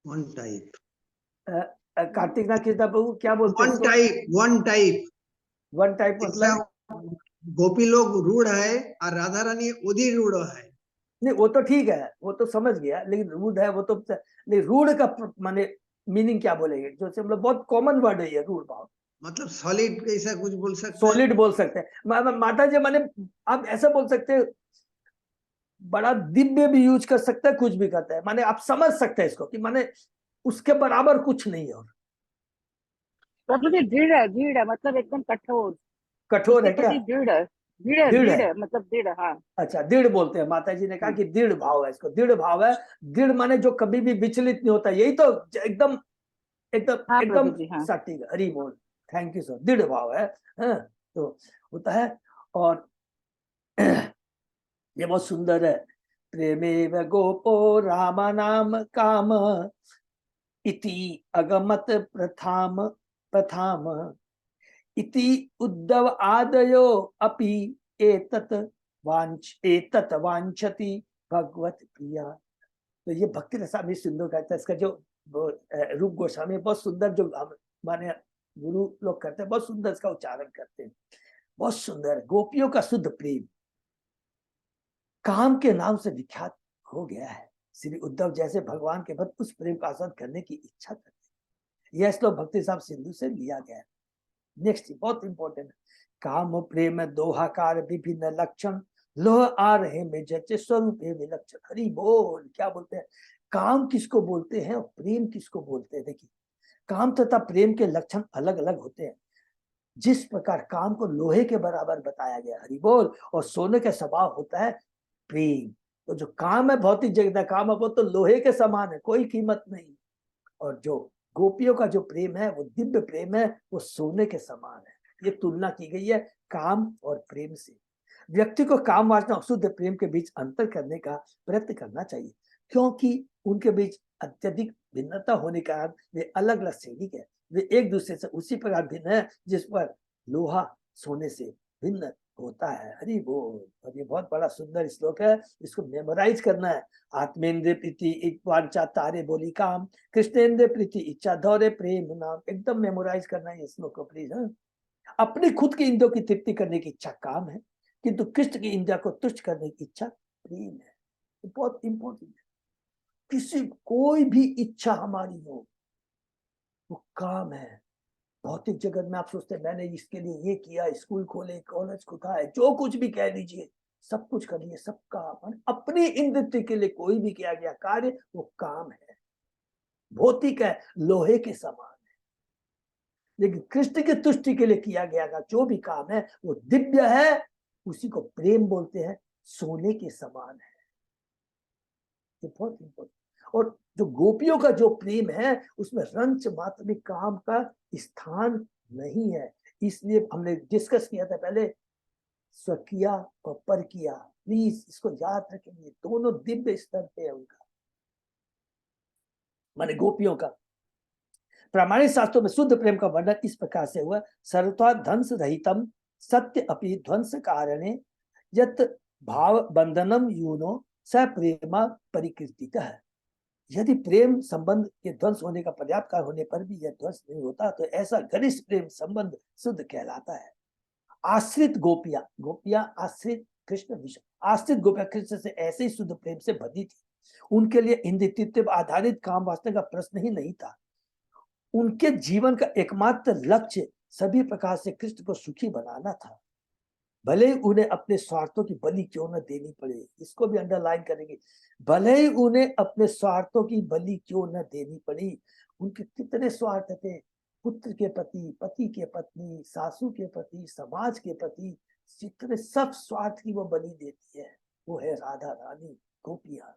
वन टाइप, कार्तिक नाथ कृष्णा प्रभु क्या बोलते हैं वन इसको? Type, one type. One type मतलब? गोपी लोग रूढ़ है और राधा रानी उदी रूढ़ है। नहीं, वो तो ठीक है, वो तो समझ गया, लेकिन रूढ़ है वो तो नहीं। रूढ़ का माने मीनिंग क्या बोलेंगे? जो से मतलब बहुत कॉमन वर्ड है ये रूढ़ भाव। मतलब सॉलिड ऐसा कुछ बोल सकते हैं। सॉलिड बोल सकते हैं माता जी, माने आप ऐसा बोल सकते हैं। बड़ा दिव्य भी यूज कर सकते हैं, कुछ भी करते हैं, माने आप समझ सकते हैं इसको कि माने उसके बराबर कुछ नहीं। और प्रभु जी, दृढ़ है मतलब एकदम कठोर। कठोर है इसके क्या? प्रति दृढ़ दृढ़ दृढ़ है। दृढ़ मतलब दृढ़। हाँ, अच्छा, दृढ़ बोलते हैं। माता जी ने कहा कि दृढ़ भाव है, इसको दृढ़ भाव है। दृढ़ माने जो कभी भी विचलित नहीं होता, यही तो एकदम एकदम हाँ एकदम प्रभु जी, हाँ। सटीक। हरि बोल, थैंक यू सर। दृढ़ भाव है, हाँ, तो होता है। और ये बहुत सुंदर है। प्रेमेव गोपो राम नाम काम इति अगमत प्रथाम प्रथाम इति उद्धव आदयो अपि एतत एतत वांछति भगवत प्रिया। तो ये भक्ति रसामृत सिंधु कहता है। इसका जो रूप गोस्वामी बहुत सुंदर, जो माने गुरु लोग करते हैं, बहुत सुंदर इसका उच्चारण करते हैं। बहुत सुंदर। गोपियों का शुद्ध प्रेम काम के नाम से विख्यात हो गया है। श्री उद्धव जैसे भगवान के भक्त उस प्रेम का आस्वाद करने की इच्छा करते हैं। यह श्लोक भक्ति साहब सिंधु से लिया गया है। नेक्स्ट बहुत इंपॉर्टेंट है। काम प्रेम दोहाकार विभिन्न लक्षण लोह आ रहे में जैसे स्वरूप है विलक्षण। हरि बोल, क्या बोलते हैं? काम किसको बोलते हैं और प्रेम किसको बोलते हैं? देखिए, काम तथा प्रेम के लक्षण अलग अलग होते हैं। जिस प्रकार काम को लोहे के बराबर बताया गया, हरि बोल, और सोने का स्वभाव होता है प्रेम। तो जो काम है भौतिक जगत का काम है, वो तो लोहे के समान है, कोई कीमत नहीं। और जो गोपियों का जो प्रेम है, वो दिव्य प्रेम है, वो सोने के समान है। ये तुलना की गई है काम और प्रेम से। व्यक्ति को काम वासना और शुद्ध प्रेम के बीच अंतर करने का प्रयत्न करना चाहिए, क्योंकि उनके बीच अत्यधिक भिन्नता होने के कारण वे अलग अलग श्रेणी के। वे एक दूसरे से उसी प्रकार भिन्न है जिस पर लोहा सोने से भिन्न होता है। हरि बोल। और ये बहुत बड़ा सुंदर श्लोक है, इसको मेमोराइज करना है। आत्मेन्द्र प्रीति एक वांछा तारे बोली काम, कृष्णेन्द्र प्रीति इच्छा धौरे प्रेम नाम। एकदम मेमोराइज करना है इस श्लोक को प्लीज। अपनी खुद की इंद्रियों की तृप्ति करने की इच्छा काम है, किंतु कृष्ण की इंद्रिया को तुष्ट करने की इच्छा प्रेम है। तो बहुत इंपॉर्टेंट है। किसी कोई भी इच्छा हमारी हो, वो काम है। भौतिक जगत में आप सोचते हैं मैंने इसके लिए ये किया, स्कूल खोले, कॉलेज खुदा है, जो कुछ भी कह दीजिए, सब कुछ कर लिए, सब काम। अपनी इंद्रिय के लिए कोई भी किया गया कार्य वो काम है, भौतिक है, लोहे के समान है। लेकिन कृष्ण की तुष्टि के लिए किया गया जो भी काम है वो दिव्य है, उसी को प्रेम बोलते हैं, सोने के समान है। ये बहुत इंपॉर्टेंट। और जो गोपियों का जो प्रेम है, उसमें रंच मात्र भी काम का स्थान नहीं है। इसलिए हमने डिस्कस किया था पहले, स्वकिया और परकिया। प्लीज इसको याद रखेंगे, दोनों दिव्य स्तर पे है उनका, माने गोपियों का। प्रामाणिक शास्त्रों में शुद्ध प्रेम का वर्णन इस प्रकार से हुआ। सर्वथा ध्वंस रहितम सत्य अपि ध्वंस कारणे यत भाव बंधनम यूनो स प्रेमा परिकीर्तितः। यदि प्रेम संबंध के ध्वंस होने का पर्याप्त कारण होने पर भी यह ध्वंस नहीं होता, तो ऐसा घनिष्ठ प्रेम संबंध शुद्ध कहलाता है। आश्रित गोपियां, गोपियां आश्रित कृष्ण विषय, आश्रित गोपियां कृष्ण से ऐसे ही शुद्ध प्रेम से बंधी थी। उनके लिए इंद्रिय आधारित काम वासना का प्रश्न ही नहीं था। उनके जीवन का एकमात्र लक्ष्य सभी प्रकार से कृष्ण को सुखी बनाना था, भले ही उन्हें अपने स्वार्थों की बलि क्यों न देनी पड़े। इसको भी अंडरलाइन करेंगे, भले ही उन्हें अपने स्वार्थों की बलि क्यों न देनी पड़ी। उनके कितने स्वार्थ थे, पुत्र के प्रति, पति के पत्नी, सासू के प्रति, समाज के प्रति जितने सब स्वार्थ की वो बलि देती है, वो है राधा रानी गोपियां।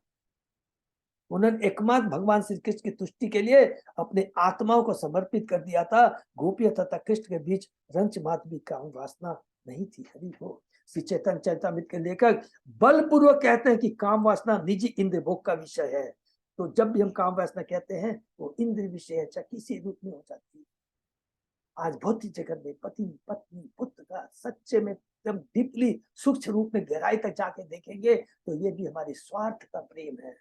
उन्होंने एकमात्र भगवान श्री कृष्ण की तुष्टि के लिए अपने आत्माओं को समर्पित कर दिया था। गोपियां तथा कृष्ण के बीच रंच मात्र भी काम वासना नहीं थी। हरि हो। श्री चैतन्य चरितामृत के लेखक बलपूर्वक कहते हैं कि काम वासना निजी इंद्र भोग का विषय है। तो जब भी हम काम वासना कहते हैं वो इंद्र विषय है, चाहे किसी रूप में हो जाती है। आज भौतिक जगत में पति पत्नी पुत्र का सच्चे में एकदम डीपली सूक्ष्म रूप में गहराई तक जाके देखेंगे तो ये भी हमारे स्वार्थ का प्रेम है,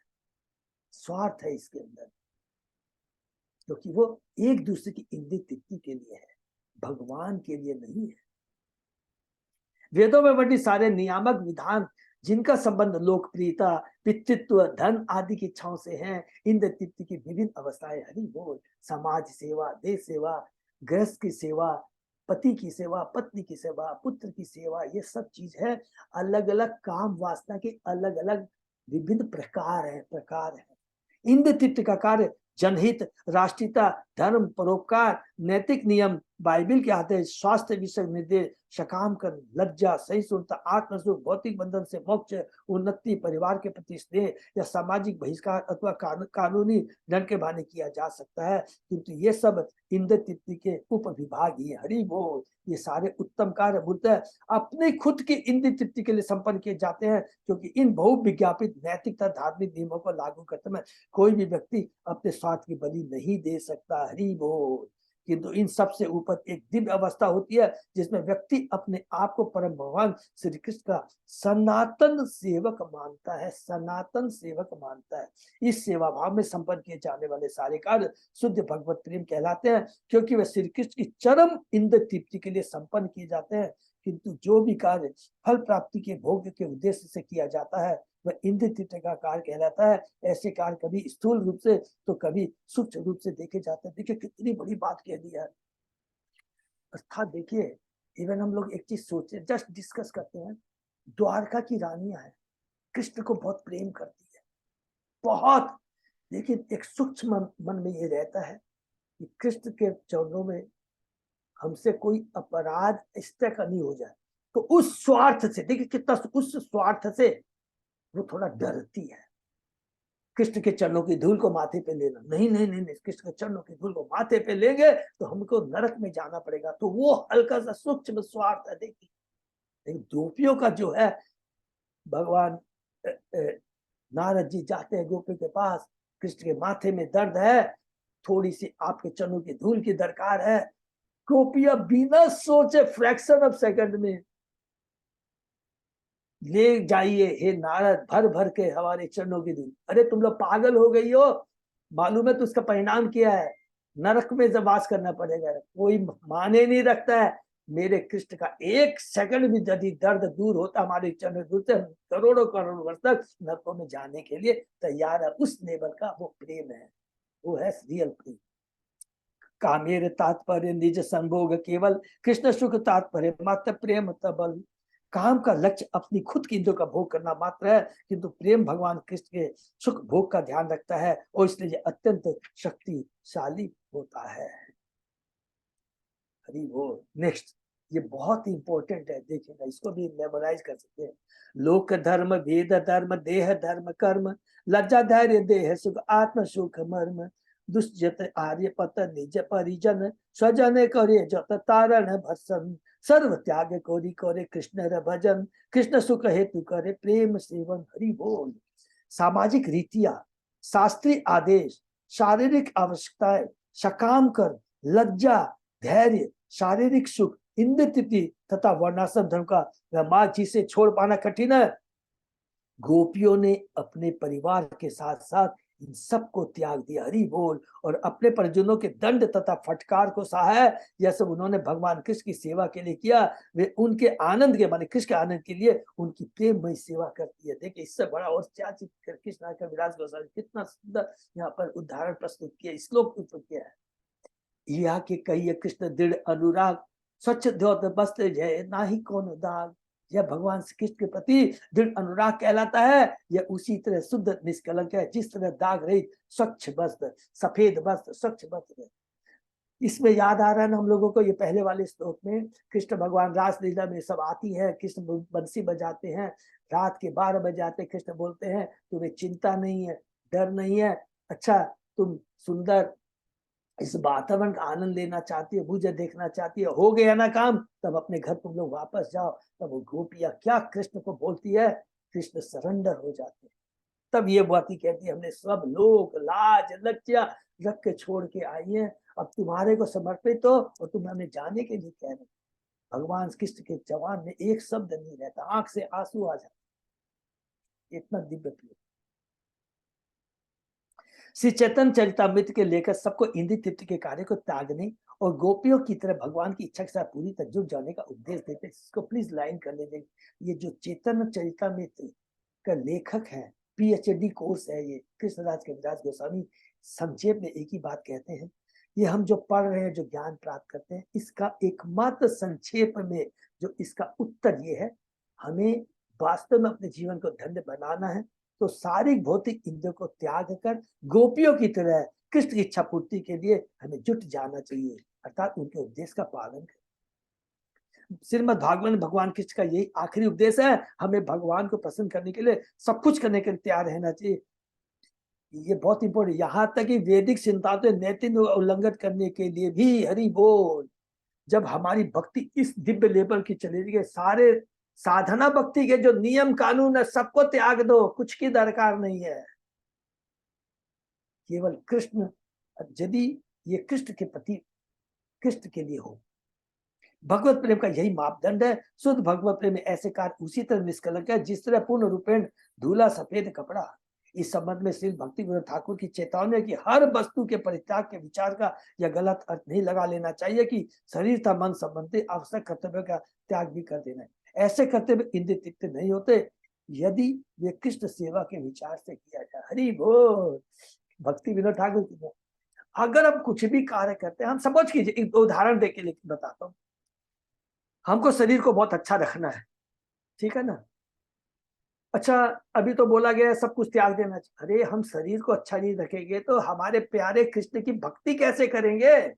स्वार्थ है इसके अंदर, क्योंकि वो एक दूसरे की इंद्रिय तृप्ति के लिए है, भगवान के लिए नहीं है। वेदों में वर्णित सारे नियामक विधान जिनका संबंध लोकप्रियता, पितृत्व, धन आदि की इच्छाओं से है, इंद्र तृप्ति की विभिन्न अवस्थाएं, हरि बोल, समाज सेवा, देश सेवा, गृहस्थ की सेवा, पति की सेवा, पत्नी की सेवा, पुत्र की सेवा, ये सब चीज है। अलग अलग काम वासना के अलग अलग विभिन्न प्रकार है। इंद्र तृप्ति का कार्य जनहित, राष्ट्रीयता, धर्म, परोपकार, नैतिक नियम, बाइबिल के आदेश, स्वास्थ्य विषय निर्देश, सकाम कर, लज्जा, सहिष्णुता, आत्मसुख, भौतिक बंधन से मोक्ष, उन्नति, परिवार के प्रति स्नेह या सामाजिक बहिष्कार अथवा कानूनी दंड के बहाने किया जा सकता है, किंतु ये सब इंद्र तृप्ति के उपविभाग ही है। हरि बोल। ये सारे उत्तम कार्य मूलतः अपने खुद की इंद्र तृप्ति के लिए संपन्न किए जाते हैं, क्योंकि इन बहुविज्ञापित नैतिकता धार्मिक नियमों को लागू करते में कोई भी व्यक्ति अपने स्वार्थ की बलि नहीं दे सकता। हरि बोल। किंतु इन सब से ऊपर एक दिव्य अवस्था होती है जिसमें व्यक्ति अपने आप को परम भगवान श्री कृष्ण का सनातन सेवक मानता है, सनातन सेवक मानता है। इस सेवा भाव में संपन्न किए जाने वाले सारे कार्य शुद्ध भगवत प्रेम कहलाते हैं, क्योंकि वे श्री कृष्ण की चरम इंद्र तृप्ति के लिए संपन्न किए जाते हैं। किंतु जो भी कार्य फल प्राप्ति के भोग के उद्देश्य से किया जाता है वह इंद्र तृप्ति का कार्य कहलाता है। ऐसे कार्य कभी स्थूल रूप से तो कभी सूक्ष्म रूप से देखे जाते हैं। देखिए कितनी बड़ी बात कह दी है। अर्थात देखिए, इवन हम लोग एक चीज सोचे, जस्ट डिस्कस करते हैं, द्वारका की रानियां है, कृष्ण को बहुत प्रेम करती है, बहुत, लेकिन एक सूक्ष्म मन में ये रहता है कि कृष्ण के चरणों में हमसे कोई अपराध इस तरह का नहीं हो जाए। तो उस स्वार्थ से, देखिए कितना, उस स्वार्थ से वो थोड़ा डरती है। कृष्ण के चरणों की धूल को माथे पे लेना, नहीं नहीं नहीं नहीं, कृष्ण के चरणों की धूल को माथे पे लेंगे तो हमको नरक में जाना पड़ेगा। तो वो हल्का सा सूक्ष्म स्वार्थ है। देखिए, लेकिन गोपियों का जो है, भगवान नारद जी जाते हैं गोपी के पास, कृष्ण के माथे में दर्द है, थोड़ी सी आपके चरणों की धूल की दरकार है। गोपियां बिना सोचे फ्रैक्शन ऑफ सेकंड में ले जाइए हे नारद, भर भर के हमारे चरणों की धूल। अरे तुम लोग पागल हो गई हो, मालूम है तो उसका परिणाम क्या है, नरक में जब वास करना पड़ेगा। कोई माने नहीं रखता है। मेरे कृष्ण का एक सेकंड भी यदि दर्द दूर होता हमारे चरण दूर से, करोड़ों करोड़ों वर्ष तक नरकों में जाने के लिए तैयार है। उस लेवल का वो प्रेम है, वो है रियल प्रेम। कामेर तात्पर्य निज संभोग केवल, कृष्ण सुख तात्पर्य मात्र प्रेम तबल। काम का लक्ष्य अपनी खुद की इंद्रियों का भोग करना मात्र है, किंतु प्रेम भगवान कृष्ण के सुख भोग का ध्यान रखता है और इसलिए अत्यंत शक्तिशाली होता है। हरि बोल। नेक्स्ट, ये बहुत ही इंपॉर्टेंट है, देखिएगा, इसको भी मेमोराइज कर सकते हैं। लोक धर्म, वेद धर्म, देह धर्म, कर्म, लज्जा धैर्य देह सुख, आत्म सुख मर्म, दुष्जत आर्य पत निज परिजन, स्वजन करे जत तारण भसन, सर्व त्याग कोरी करे कृष्ण र भजन, कृष्ण सुख हेतु करे प्रेम सेवन। हरि बोल। सामाजिक रीतियां, शास्त्रीय आदेश, शारीरिक आवश्यकताएं, सकाम कर, लज्जा, धैर्य, शारीरिक सुख, इंद्र तृप्ति तथा वर्णाश्रम धर्म का मार्ग जिसे छोड़ पाना कठिन है, गोपियों ने अपने परिवार के साथ साथ इन सबको त्याग दिया। हरि बोल। और अपने परिजनों के दंड तथा फटकार को सहा है। यह सब उन्होंने भगवान कृष्ण की सेवा के लिए किया। वे उनके आनंद के, माने कृष्ण के आनंद के लिए उनकी प्रेममय सेवा करती है। देखिए, इससे बड़ा और क्या चीज कृष्ण का विलास गोस्वामी कितना सुंदर यहाँ पर उदाहरण प्रस्तुत किया, श्लोक प्रस्तुत किया है। यह के कहिए कृष्ण दृढ़ अनुराग, स्वच्छ द्योत वस्त्र जय नाही कौन दाग। यह भगवान श्री कृष्ण के प्रति दृढ़ अनुराग कहलाता है। यह उसी तरह शुद्ध निष्कलंक है जिस तरह दाग रहित स्वच्छ वस्त्र, सफेद वस्त्र, स्वच्छ वस्त्र। इसमें याद आ रहा है ना हम लोगों को, ये पहले वाले श्लोक में कृष्ण भगवान रासलीला में सब आती है, कृष्ण बंसी बजाते हैं, रात के 12 बजे आते, कृष्ण बोलते हैं तुम्हें चिंता नहीं है, डर नहीं है, अच्छा तुम सुंदर इस वातावरण का आनंद लेना चाहती है, मुझे देखना चाहती है, हो गया ना काम, तब अपने घर तुम लोग वापस जाओ। तब वो गोपियां क्या कृष्ण को बोलती है, कृष्ण सरेंडर हो जाते हैं। तब ये बात ही कहती है हमने सब लोग लाज लज्जा रख के छोड़ के आई है, अब तुम्हारे को समर्पित हो और तुम हमें जाने के लिए कह रहे। भगवान कृष्ण के जवान में एक शब्द नहीं रहता, आंख से आंसू आ जाते, इतना दिव्य प्रेम। श्री चैतन्य चरितामृत के लेकर सबको इंद्रिय तृप्ति के कार्य को त्यागने और गोपियों की तरह भगवान की इच्छा के साथ पूरी तरह जुट जाने का उपदेश देते। इसको प्लीज लाइन कर लीजिए। ये जो चैतन्य चरितामृत का लेखक है, पीएचडी कोर्स है ये, कृष्णराज कविराज गोस्वामी संक्षेप में एक ही बात कहते हैं, ये हम जो पढ़ रहे हैं, जो ज्ञान प्राप्त करते हैं, इसका एकमात्र संक्षेप में जो इसका उत्तर ये है, हमें वास्तव में अपने जीवन को धन्य बनाना है तो सारी भौतिक इंद्रियों को त्याग कर गोपियों की तरह कृष्ण की इच्छा पूर्ति के लिए हमें जुट जाना चाहिए, अर्थात उनके उपदेश का पालन करें। श्रीमद् भागवत में भगवान कृष्ण का यही आखिरी उपदेश है, हमें भगवान को प्रसन्न करने के लिए सब कुछ करने के लिए तैयार रहना चाहिए। ये बहुत इंपॉर्टेंट, यहाँ तक कि वैदिक सिद्धांतों नैतिक उल्लंघन करने के लिए भी हरि बोल। जब हमारी भक्ति इस दिव्य लेवल की चली गई, सारे साधना भक्ति के जो नियम कानून है सबको त्याग दो, कुछ की दरकार नहीं है, केवल कृष्ण। यदि ये कृष्ण के प्रति, कृष्ण के लिए हो, भगवत प्रेम का यही मापदंड है। शुद्ध भगवत प्रेम में ऐसे कार्य उसी तरह निष्कलंक है जिस तरह पूर्ण रूपेण धूला सफेद कपड़ा। इस संबंध में श्री भक्ति विनोद ठाकुर की चेतावनी है कि हर वस्तु के परित्याग के विचार का यह गलत अर्थ नहीं लगा लेना चाहिए कि शरीर तथा मन संबंधी आवश्यक कर्तव्य का त्याग भी कर देना है। ऐसे कर्तव्य इंद्रिय तृप्त नहीं होते यदि वे कृष्ण सेवा के विचार से किया जाए। हरि बोल। भक्ति विनोद ठाकुर की, अगर हम कुछ भी कार्य करते हैं, हम समझ कीजिए, एक उदाहरण दे के बताता हूँ। हमको शरीर को बहुत अच्छा रखना है, ठीक है ना, अच्छा अभी तो बोला गया सब कुछ त्याग देना चाहिए। अरे हम शरीर को अच्छा नहीं रखेंगे तो हमारे प्यारे कृष्ण की भक्ति कैसे करेंगे?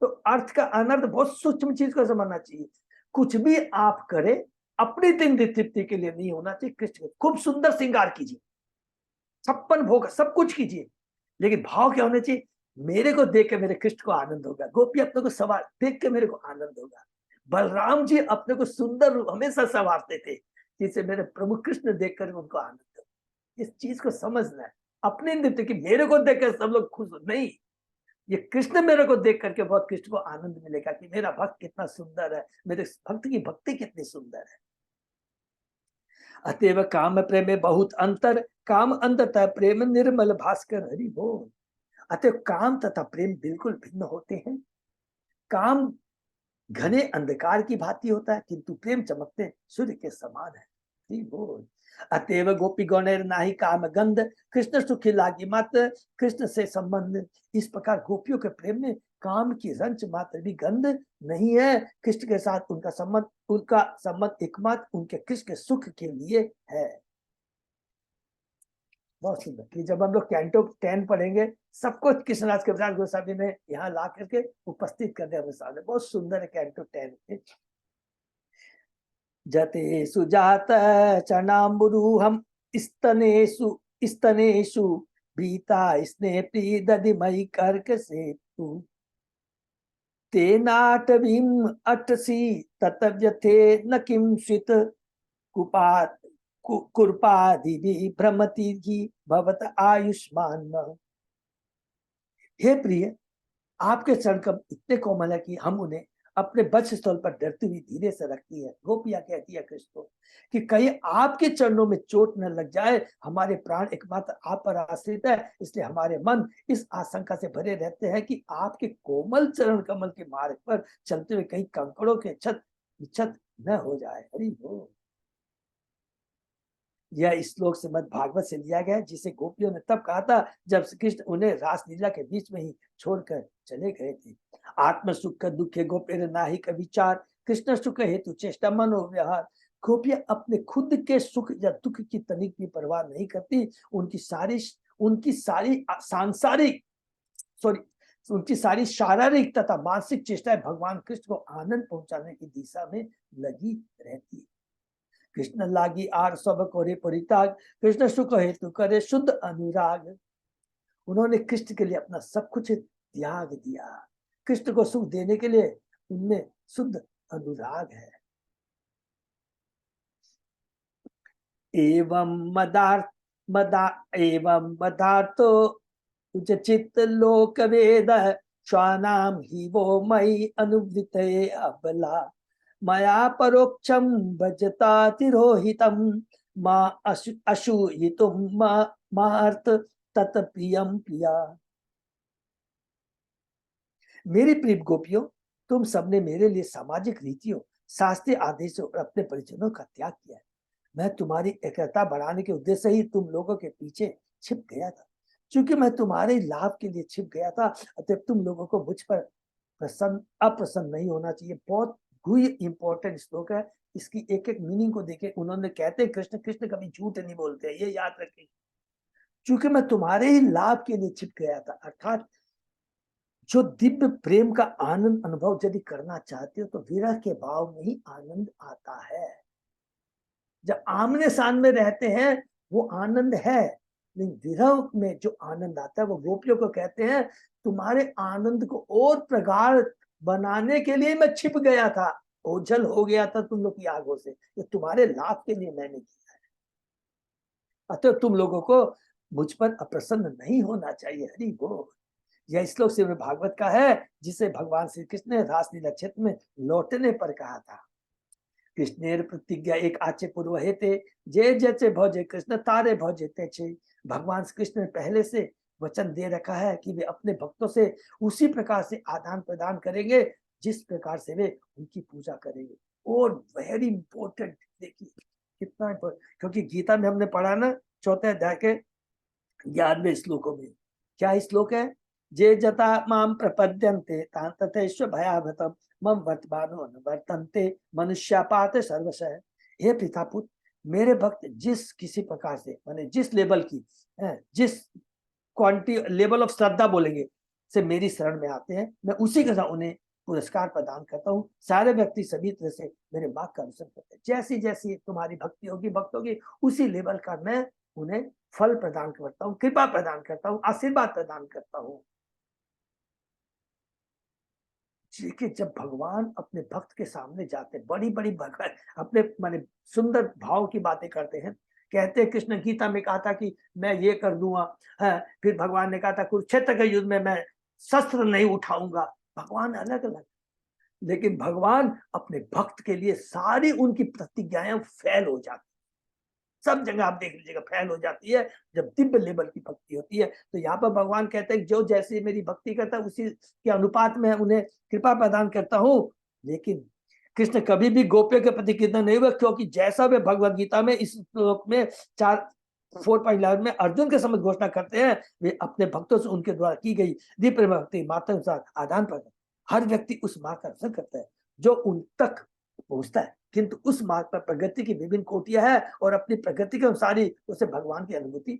तो अर्थ का अनर्थ बहुत सूक्ष्म चीज को समझना चाहिए। कुछ भी आप करें अपनी इंद्रिय तृप्ति के लिए नहीं होना चाहिए। कृष्ण को खूब सुंदर श्रृंगार कीजिए, 56 भोग सब कुछ कीजिए, लेकिन भाव क्या होना चाहिए? मेरे को देख के मेरे कृष्ण को आनंद होगा, गोपी अपने को सवार देख के मेरे को आनंद होगा, बलराम जी अपने को सुंदर रूप हमेशा संवारते थे जिससे मेरे प्रभु कृष्ण देखकर उनको आनंद हो। इस चीज को समझना है। अपने नृत्य की मेरे को देखकर सब लोग खुश हो नहीं, ये कृष्ण मेरे को देख करके बहुत कृष्ण को आनंद मिलेगा कि मेरा भक्त कितना सुंदर है, मेरे भक्त की भक्ति कितनी सुंदर है। अतएव काम प्रेम में बहुत अंतर, काम अंततः प्रेम निर्मल भास्कर। हरि बोल। अतएव काम तथा प्रेम बिल्कुल भिन्न होते हैं। काम घने अंधकार की भांति होता है किंतु प्रेम चमकते सूर्य के समान है। ठीक बोल। अतएव गोपी गौणेर नाही काम गंध, कृष्ण सुखी लागी मात्र। कृष्ण से संबंध इस प्रकार गोपियों के प्रेम में काम की रंच मात्र भी गंध नहीं है। कृष्ण के साथ उनका संबंध एकमात्र उनके कृष्ण के सुख के लिए है। बहुत सुंदर कि जब हम लोग कैंटो 10 पढ़ेंगे सब कुछ कृष्णराज कविराज गोस्वामी ने यहाँ ला करके उपस्थित कर दिया हमारे सामने। बहुत सुंदर है कैंटो 10। जते सुजात चनाम्बुरूहम स्तनेषु भीता स्नेह प्रीदधिमयि कर्क सेतु तेनाटवीं अटसी ततव्यथे न किंचित् कुर्पादि भ्रमति भवत आयुष्मान। हे प्रिय, आपके चरण कमल इतने कोमल है कि हम उन्हें अपने वक्ष स्थल पर डरती हुई धीरे से रखती है। गोपियां कहती है कृष्ण को कि कहीं आपके चरणों में चोट न लग जाए। हमारे प्राण एकमात्र आप पर आश्रित है, इसलिए हमारे मन इस आशंका से भरे रहते हैं कि आपके कोमल चरण कमल के मार्ग पर चलते हुए कहीं कंकड़ों के छत न हो जाए। हरि बोल। यह श्लोक श्रीमद् भागवत से लिया गया, जिसे गोपियों ने तब कहा था जब श्री कृष्ण उन्हें रासलीला के बीच में ही छोड़कर चले गए थे। आत्म सुख दुखे गोपेर नाहि का विचार, कृष्ण सुख हेतु चेष्टा मनोव्यवहार। गोपियां अपने खुद के सुख या दुख की तनिक भी परवाह नहीं करती। उनकी सारी उनकी सारी शारीरिक तथा मानसिक चेष्टाएं भगवान कृष्ण को आनंद पहुंचाने की दिशा में लगी रहती है। कृष्ण लागी आर सब करे परित्याग, कृष्ण सुख हेतु करे शुद्ध अनुराग। उन्होंने कृष्ण के लिए अपना सब कुछ त्याग दिया। कृष्ण को सुख देने के लिए उनमें शुद्ध अनुराग है। एवं मदार्थो उचित लोक वेद स्वानाम ही वो मई अनुवृते अबला मया परोक्षम भजता तिरोहितम माँ अशुहितुम मार्थ तत्प्रियम प्रिया। मेरी प्रिय गोपियों, तुम सबने मेरे लिए सामाजिक रीतियों, शास्त्रीय आदेशों और अपने परिजनों का त्याग किया है। मैं तुम्हारी एकता बढ़ाने के उद्देश्य से ही तुम लोगों के पीछे छिप गया था। क्योंकि मैं तुम्हारे लाभ के लिए छिप गया था, अतः तुम लोगों को मुझ पर अप्रसन्न नहीं होना चाहिए। बहुत ही इंपॉर्टेंट श्लोक है। इसकी एक एक मीनिंग को देखे। उन्होंने कहते कृष्ण कृष्ण कभी झूठ नहीं बोलते, ये याद रखें। क्योंकि मैं तुम्हारे ही लाभ के लिए छिप गया था, अर्थात जो दिव्य प्रेम का आनंद अनुभव यदि करना चाहते हो तो विरह के भाव में ही आनंद आता है। जब आमने सामने रहते हैं वो आनंद है, लेकिन विरह में जो आनंद आता है वो गोपियों को कहते हैं तुम्हारे आनंद को और प्रगाढ़ बनाने के लिए मैं छिप गया था, ओझल हो गया था तुम लोग की आगों से। ये तुम्हारे लाभ के लिए मैंने किया है, अतः तुम लोगों को मुझ पर अप्रसन्न नहीं होना चाहिए। हरि बोल। यह श्लोक श्रीमद् भागवत का है, जिसे भगवान श्री कृष्ण ने रासलीला क्षेत्र में लौटने पर कहा था। कृष्णेर प्रतिज्ञा एक आचे पूर्व हेते, जे जैसे भोजे कृष्ण तारे भोजे तेचे। भगवान श्री कृष्ण ने पहले से वचन दे रखा है कि वे अपने भक्तों से उसी प्रकार से आदान प्रदान करेंगे जिस प्रकार से वे उनकी पूजा करेंगे। और वेरी इंपॉर्टेंट, देखिए कितना important, क्योंकि गीता में हमने पढ़ा ना 4 अध्याय के 11वें श्लोकों में, क्या श्लोक है? जे जता माम प्रपद्यन्ते तां तथैश्व भयावतम मम वर्तमानो अनुवर्तन्ते मनुष्यापात सर्वशः। हे पितापुत्र, मेरे भक्त जिस किसी प्रकार से, माने जिस लेवल की, जिस क्वांटिटी लेवल ऑफ श्रद्धा बोलेंगे से मेरी शरण में आते हैं, मैं उसी के साथ उन्हें पुरस्कार प्रदान करता हूँ। सारे व्यक्ति सभी तरह से मेरे मार्ग का अनुसरण करते हैं। जैसी जैसी तुम्हारी भक्ति होगी, भक्त होगी, उसी लेवल का मैं उन्हें फल प्रदान करता हूँ, कृपा प्रदान करता हूँ, आशीर्वाद प्रदान करता हूँ। कि जब भगवान अपने भक्त के सामने जाते, बड़ी बड़ी भगवान अपने माने सुंदर भाव की बातें करते हैं। कहते हैं कृष्ण गीता में कहा था कि मैं ये कर दूंगा, है। फिर भगवान ने कहा था कुरुक्षेत्र के युद्ध में मैं शस्त्र नहीं उठाऊंगा। भगवान अलग अलग, लेकिन भगवान अपने भक्त के लिए सारी उनकी प्रतिज्ञाएं फेल हो जाती, सब जगह आप देख लीजिएगा फेल हो जाती है जब दिव्य लेवल की भक्ति होती है। तो यहाँ पर भगवान कहते हैं जो जैसे मेरी भक्ति करता है उसी के अनुपात में उन्हें कृपा प्रदान करता हूँ। लेकिन कृष्ण कभी भी गोपियों के प्रति कृतज्ञ नहीं हुए, क्योंकि जैसा वे भगवद गीता में इस श्लोक में 4.11 में अर्जुन के समझ घोषणा करते हैं, वे अपने भक्तों से उनके द्वारा की गई दिव्य भक्ति मात्रानुसार आदान प्रदान, हर व्यक्ति उस मार्ग का अनुसरण करता है जो उन तक पहुंचता है। किंतु उस मार्ग पर प्रगति की विभिन्न कोटियां है और अपनी प्रगति के अनुसार ही उसे भगवान की अनुभूति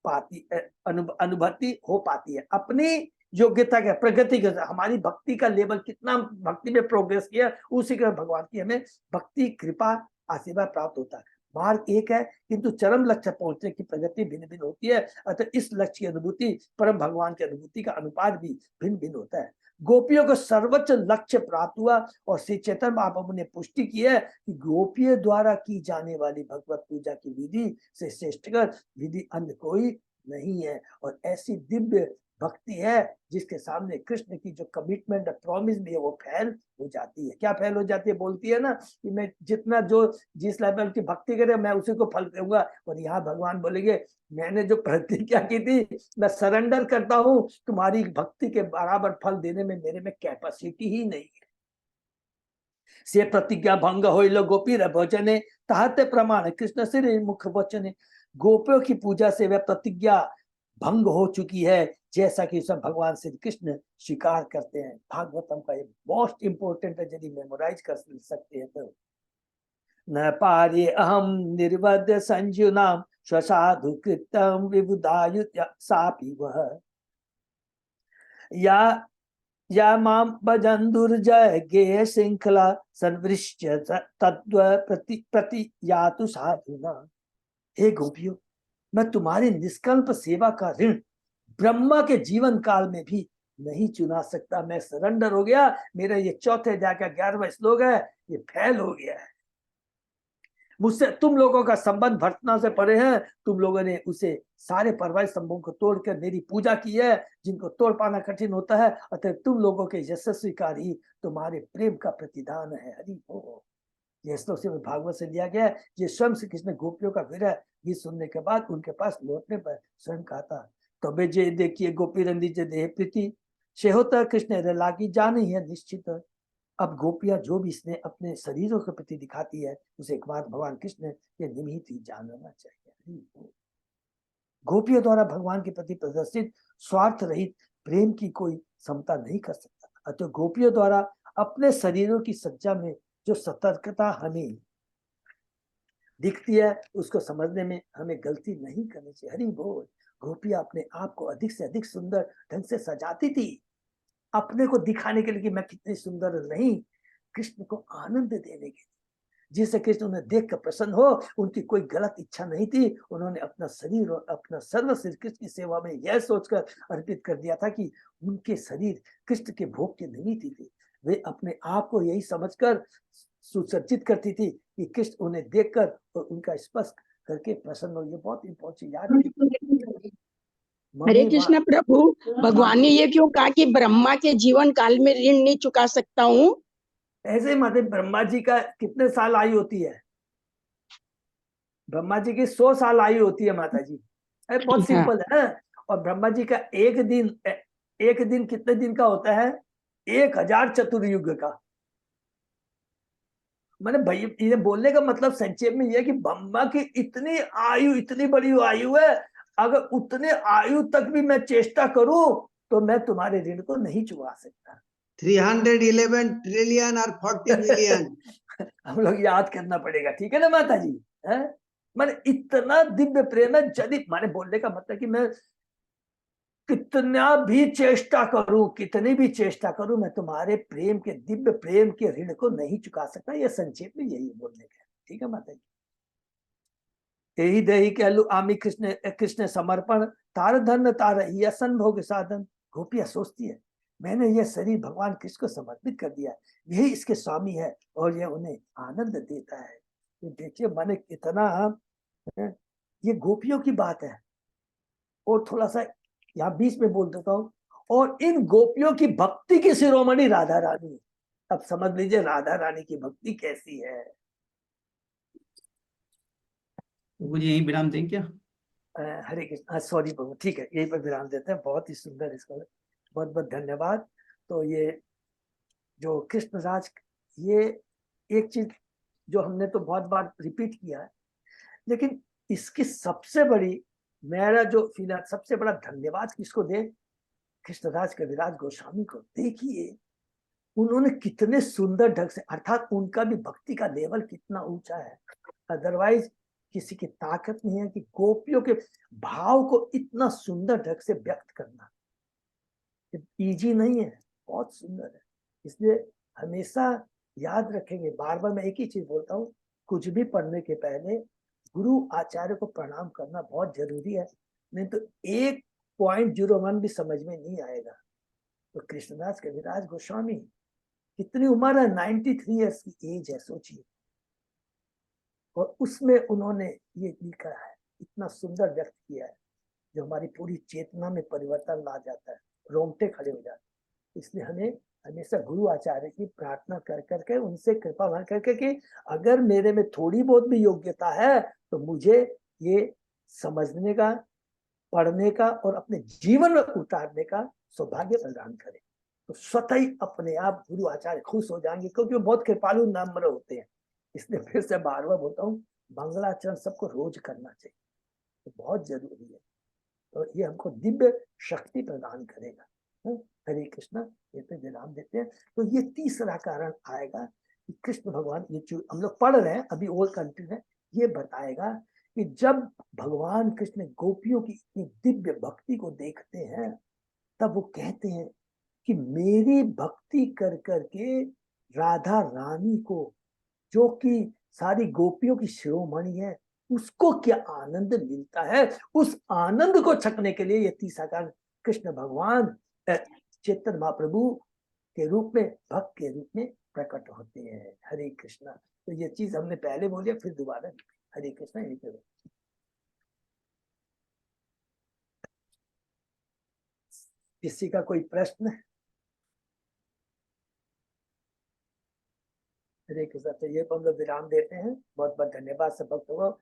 पाती अनुभूति हो पाती है। अपनी योग्यता के प्रगति के, हमारी भक्ति का लेवल कितना भक्ति में प्रोग्रेस किया, उसी के भगवान की हमें भक्ति कृपा आशीर्वाद प्राप्त होता है। मार्ग एक है, किंतु चरम लक्ष्य पहुंचने की प्रगति भिन्न भिन्न होती है। अतः इस लक्ष्य की अनुभूति परम भगवान की अनुभूति का अनुपात भी भिन्न भिन्न होता है। गोपियों को सर्वोच्च लक्ष्य प्राप्त हुआ और श्री चैतन्य महाप्रभु ने पुष्टि की है कि गोपियों द्वारा की जाने वाली भगवत पूजा की विधि से श्रेष्ठकर विधि अन्य कोई नहीं है। और ऐसी दिव्य भक्ति है जिसके सामने कृष्ण की जो कमिटमेंट प्रॉमिस भी है वो फेल हो जाती है। क्या फेल हो जाती है? बोलती है ना कि मैं जितना जो जिस लेवल की भक्ति करे मैं उसी को फल दूंगा। और यहाँ भगवान बोलेंगे मैंने जो प्रतिज्ञा की थी मैं सरेंडर करता हूँ, तुम्हारी भक्ति के बराबर फल देने में मेरे में कैपेसिटी ही नहीं है। से प्रतिज्ञा भंग होइलो गोपी भोजने ताहते प्रमाण कृष्ण से मुख वचने। गोपियों की पूजा से वह प्रतिज्ञा भंग हो चुकी है, जैसा कि सब भगवान श्री कृष्ण स्वीकार करते हैं। भागवतम का ये मोस्ट इंपोर्टेंट है, यदि मेमोराइज कर सकते हैं तो। न पारे अहम निर्वद संजुनाम स्वसाधु कृतम विबुधायुत सापि वह। या माम भजन दुर्जय गेय श्रृंखला संवृश्य तत्व प्रति यातु साधुना। हे गोपियों, मैं तुम्हारी निष्कल्प सेवा का ऋण ब्रह्मा के जीवन काल में भी नहीं चुना सकता। मैं सरेंडर हो गया। मेरा ये चौथे अध्याय का 11वां श्लोक है, ये फेल हो गया है। मुझसे तुम लोगों का संबंध भटना से परे है। तुम लोगों ने उसे सारे परवाही स्तंभों को तोड़कर मेरी पूजा की है, जिनको तोड़ पाना कठिन होता है। अतः तुम लोगों के यशस्वी कार्य ही तुम्हारे प्रेम का प्रतिदान है। हरि बोल। यह श्लोक से भागवत से लिया गया है। ये स्वयं श्री कृष्ण गोपियों का विरह गीत सुनने के बाद उनके पास लौटने पर स्वयं कहा था, तबे जे देखिए गोपी रंदी जे देह प्रीति से होता कृष्ण लागी जानी है निश्चित। अब गोपियां जो भी इसने अपने शरीरों के प्रति दिखाती है, उसे एक बार भगवान कृष्ण के निमित्त ही जानना चाहिए। गोपियों द्वारा भगवान के प्रति प्रदर्शित स्वार्थ रहित प्रेम की कोई क्षमता नहीं कर सकता। अतः गोपियों द्वारा अपने शरीरों की सज्जा में जो सतर्कता हमें दिखती है, उसको समझने में हमें गलती नहीं करनी चाहिए। हरि बोल। गोपियां अपने आप को अधिक से अधिक सुंदर ढंग से सजाती थी, अपने को दिखाने के लिए कि मैं कितनी सुंदर नहीं, कृष्ण को आनंद देने के लिए। जिससे कृष्ण उन्हें देखकर प्रसन्न हो। उनकी कोई गलत इच्छा नहीं थी। उन्होंने अपना शरीर और अपना सर्व श्री कृष्ण की सेवा में यह सोचकर अर्पित कर दिया था कि उनके शरीर कृष्ण के भोग के निमित्त ही थे। वे अपने आप को यही समझकर सुसज्जित करती थी कि कृष्ण उन्हें देखकर और उनका स्पर्श करके प्रसन्न हो। ये बहुत इंपॉर्टेंट याद। हरे कृष्ण प्रभु, भगवान ने ये क्यों कहा कि ब्रह्मा के जीवन काल में ऋण नहीं चुका सकता हूँ? ऐसे मतलब ब्रह्मा जी का कितने साल आयु होती है? ब्रह्मा जी की 100 साल आयु होती है माता जी। बहुत सिंपल है। और ब्रह्मा जी का एक दिन कितने दिन का होता है? 1000 चतुर्युग का। मैंने भाई ये बोलने का मतलब संक्षेप में यह कि ब्रह्मा की इतनी आयु, इतनी बड़ी आयु है। अगर उतने आयु तक भी मैं चेष्टा करूं तो मैं तुम्हारे ऋण को नहीं चुका सकता। 311 ट्रिलियन और 40 मिलियन हम लोग याद करना पड़ेगा, ठीक है ना माता जी? है मैंने इतना दिव्य प्रेम है। यदि माने बोलने का मतलब कि मैं कितना भी चेष्टा करूं, कितनी भी चेष्टा करूं, मैं तुम्हारे प्रेम के, दिव्य प्रेम के ऋण को नहीं चुका सकता। ये संक्षेप में यही बोलने का, ठीक है माता जी? यही दही कहलू आमी कृष्ण कृष्ण समर्पण तार धन तार ही असंभोग साधन। गोपियां सोचती है मैंने यह शरीर भगवान कृष्ण को समर्पित कर दिया, यही इसके स्वामी है और यह उन्हें आनंद देता है। तो देखिए माने कितना, ये गोपियों की बात है। और थोड़ा सा यहाँ बीच में बोल देता हूँ, और इन गोपियों की भक्ति की शिरोमणि राधा रानी। अब समझ लीजिए राधा रानी की भक्ति कैसी है। मुझे यही विराम दें क्या? हरे कृष्ण। सॉरी प्रभु, ठीक है, यही पर विराम देते हैं। बहुत ही सुंदर, इसका बहुत बहुत धन्यवाद। तो ये जो कृष्ण राज, ये एक चीज जो हमने तो बहुत बार रिपीट किया है, लेकिन इसकी सबसे बड़ी, मेरा जो फील है, सबसे बड़ा धन्यवाद किसको दे? कृष्णराज कविराज गोस्वामी को। देखिए उन्होंने कितने सुंदर ढंग से, अर्थात उनका भी भक्ति का लेवल कितना ऊंचा है। अदरवाइज किसी की ताकत नहीं है कि गोपियों के भाव को इतना सुंदर ढंग से व्यक्त करना। इजी नहीं है, बहुत सुंदर है। इसलिए हमेशा याद रखेंगे, बार बार मैं एक ही चीज बोलता हूँ, कुछ भी पढ़ने के पहले गुरु आचार्य को प्रणाम करना बहुत जरूरी है। नहीं तो 1.01 भी समझ में नहीं आएगा। तो कृष्णदास कविराज गोस्वामी, कितनी उम्र है? 93 ईयर्स की एज है, सोचिए। और उसमें उन्होंने ये लिखा है, इतना सुंदर व्यक्त किया है, जो हमारी पूरी चेतना में परिवर्तन ला जाता है, रोंगटे खड़े हो जाते हैं। इसलिए हमें हमेशा गुरु आचार्य की प्रार्थना कर करके, उनसे कृपा मान करके कि अगर मेरे में थोड़ी बहुत भी योग्यता है तो मुझे ये समझने का, पढ़ने का और अपने जीवन में उतारने का सौभाग्य प्रदान करें। तो स्वतः ही अपने आप गुरु आचार्य खुश हो जाएंगे, क्योंकि वो बहुत कृपालु नम्र होते हैं। इसलिए फिर से बार बार बोलता हूँ, मंगलाचरण सबको रोज करना चाहिए, तो बहुत जरूरी है। तो ये हमको दिव्य शक्ति प्रदान करेगा। हरे कृष्णा। ये पे विराम देते हैं। तो ये तीसरा कारण आएगा कि कृष्ण भगवान, ये जो हम लोग पढ़ रहे हैं अभी और कंटिन्यू है, ये बताएगा कि जब भगवान कृष्ण गोपियों की इतनी दिव्य भक्ति को देखते हैं, तब वो कहते हैं कि मेरी भक्ति कर करके राधा रानी को, जो कि सारी गोपियों की शिरोमणि है, उसको क्या आनंद मिलता है, उस आनंद को छकने के लिए ये तीसाकार कृष्ण भगवान चैतन्य महाप्रभु के रूप में, भक्त के रूप में प्रकट होते हैं। हरे कृष्णा। तो ये चीज हमने पहले बोली, फिर दोबारा। हरे कृष्णा। यही करो। किसी का कोई प्रश्न? हरे कृष्णा। तो ये हम लोग विराम देते हैं। बहुत बहुत धन्यवाद सब भक्तों को।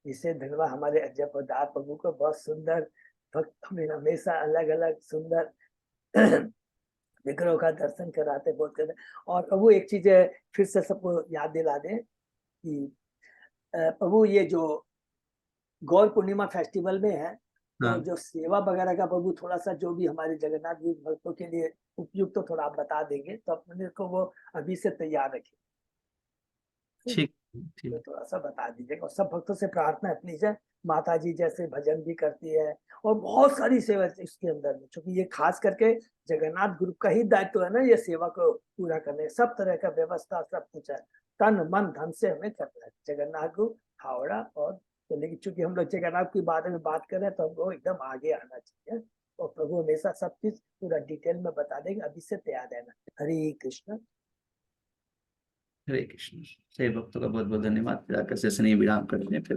इसे धन्यवाद हमारे अजय प्रदात प्रभु को, बहुत सुंदर भक्त हमें हमेशा अलग अलग सुंदर विग्रहों का दर्शन कराते, बोलते थे। और प्रभु एक चीज फिर से सबको याद दिला दें कि प्रभु ये जो गौर पूर्णिमा फेस्टिवल में है, तो हाँ। जो सेवा वगैरह का प्रभु थोड़ा सा जो भी हमारे जगन्नाथ जी भक्तों के लिए उपयुक्त तो थोड़ा आप बता देंगे, तो अपने को वो अभी से तैयार रखें। ठीक तो ठीक। थोड़ा सा बता दीजिएगा। और सब भक्तों से प्रार्थना है अपनी, जय माता जी जैसे भजन भी करती है और बहुत सारी सेवा इसके अंदर में, क्योंकि ये खास करके जगन्नाथ ग्रुप का ही दायित्व है ना, ये सेवा को पूरा करने, सब तरह का व्यवस्था सब कुछ है, तन मन धन से हमें करना है। जगन्नाथ ग्रुप हावड़ा और तो, लेकिन चूंकि हम लोग जगन्नाथ के बारे में बात कर रहे हैं, तो हमको एकदम आगे आना चाहिए। और प्रभु हमेशा सब चीज पूरा डिटेल में बता देंगे, अभी से तैयार रहना। हरे कृष्ण। हरे कृष्ण। सही भक्तों का बहुत बहुत धन्यवाद। फिर आकर से स्नेह विराम करते हैं, फिर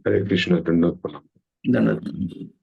हरे कृष्ण। दंडवत प्रणाम। धन्यवाद।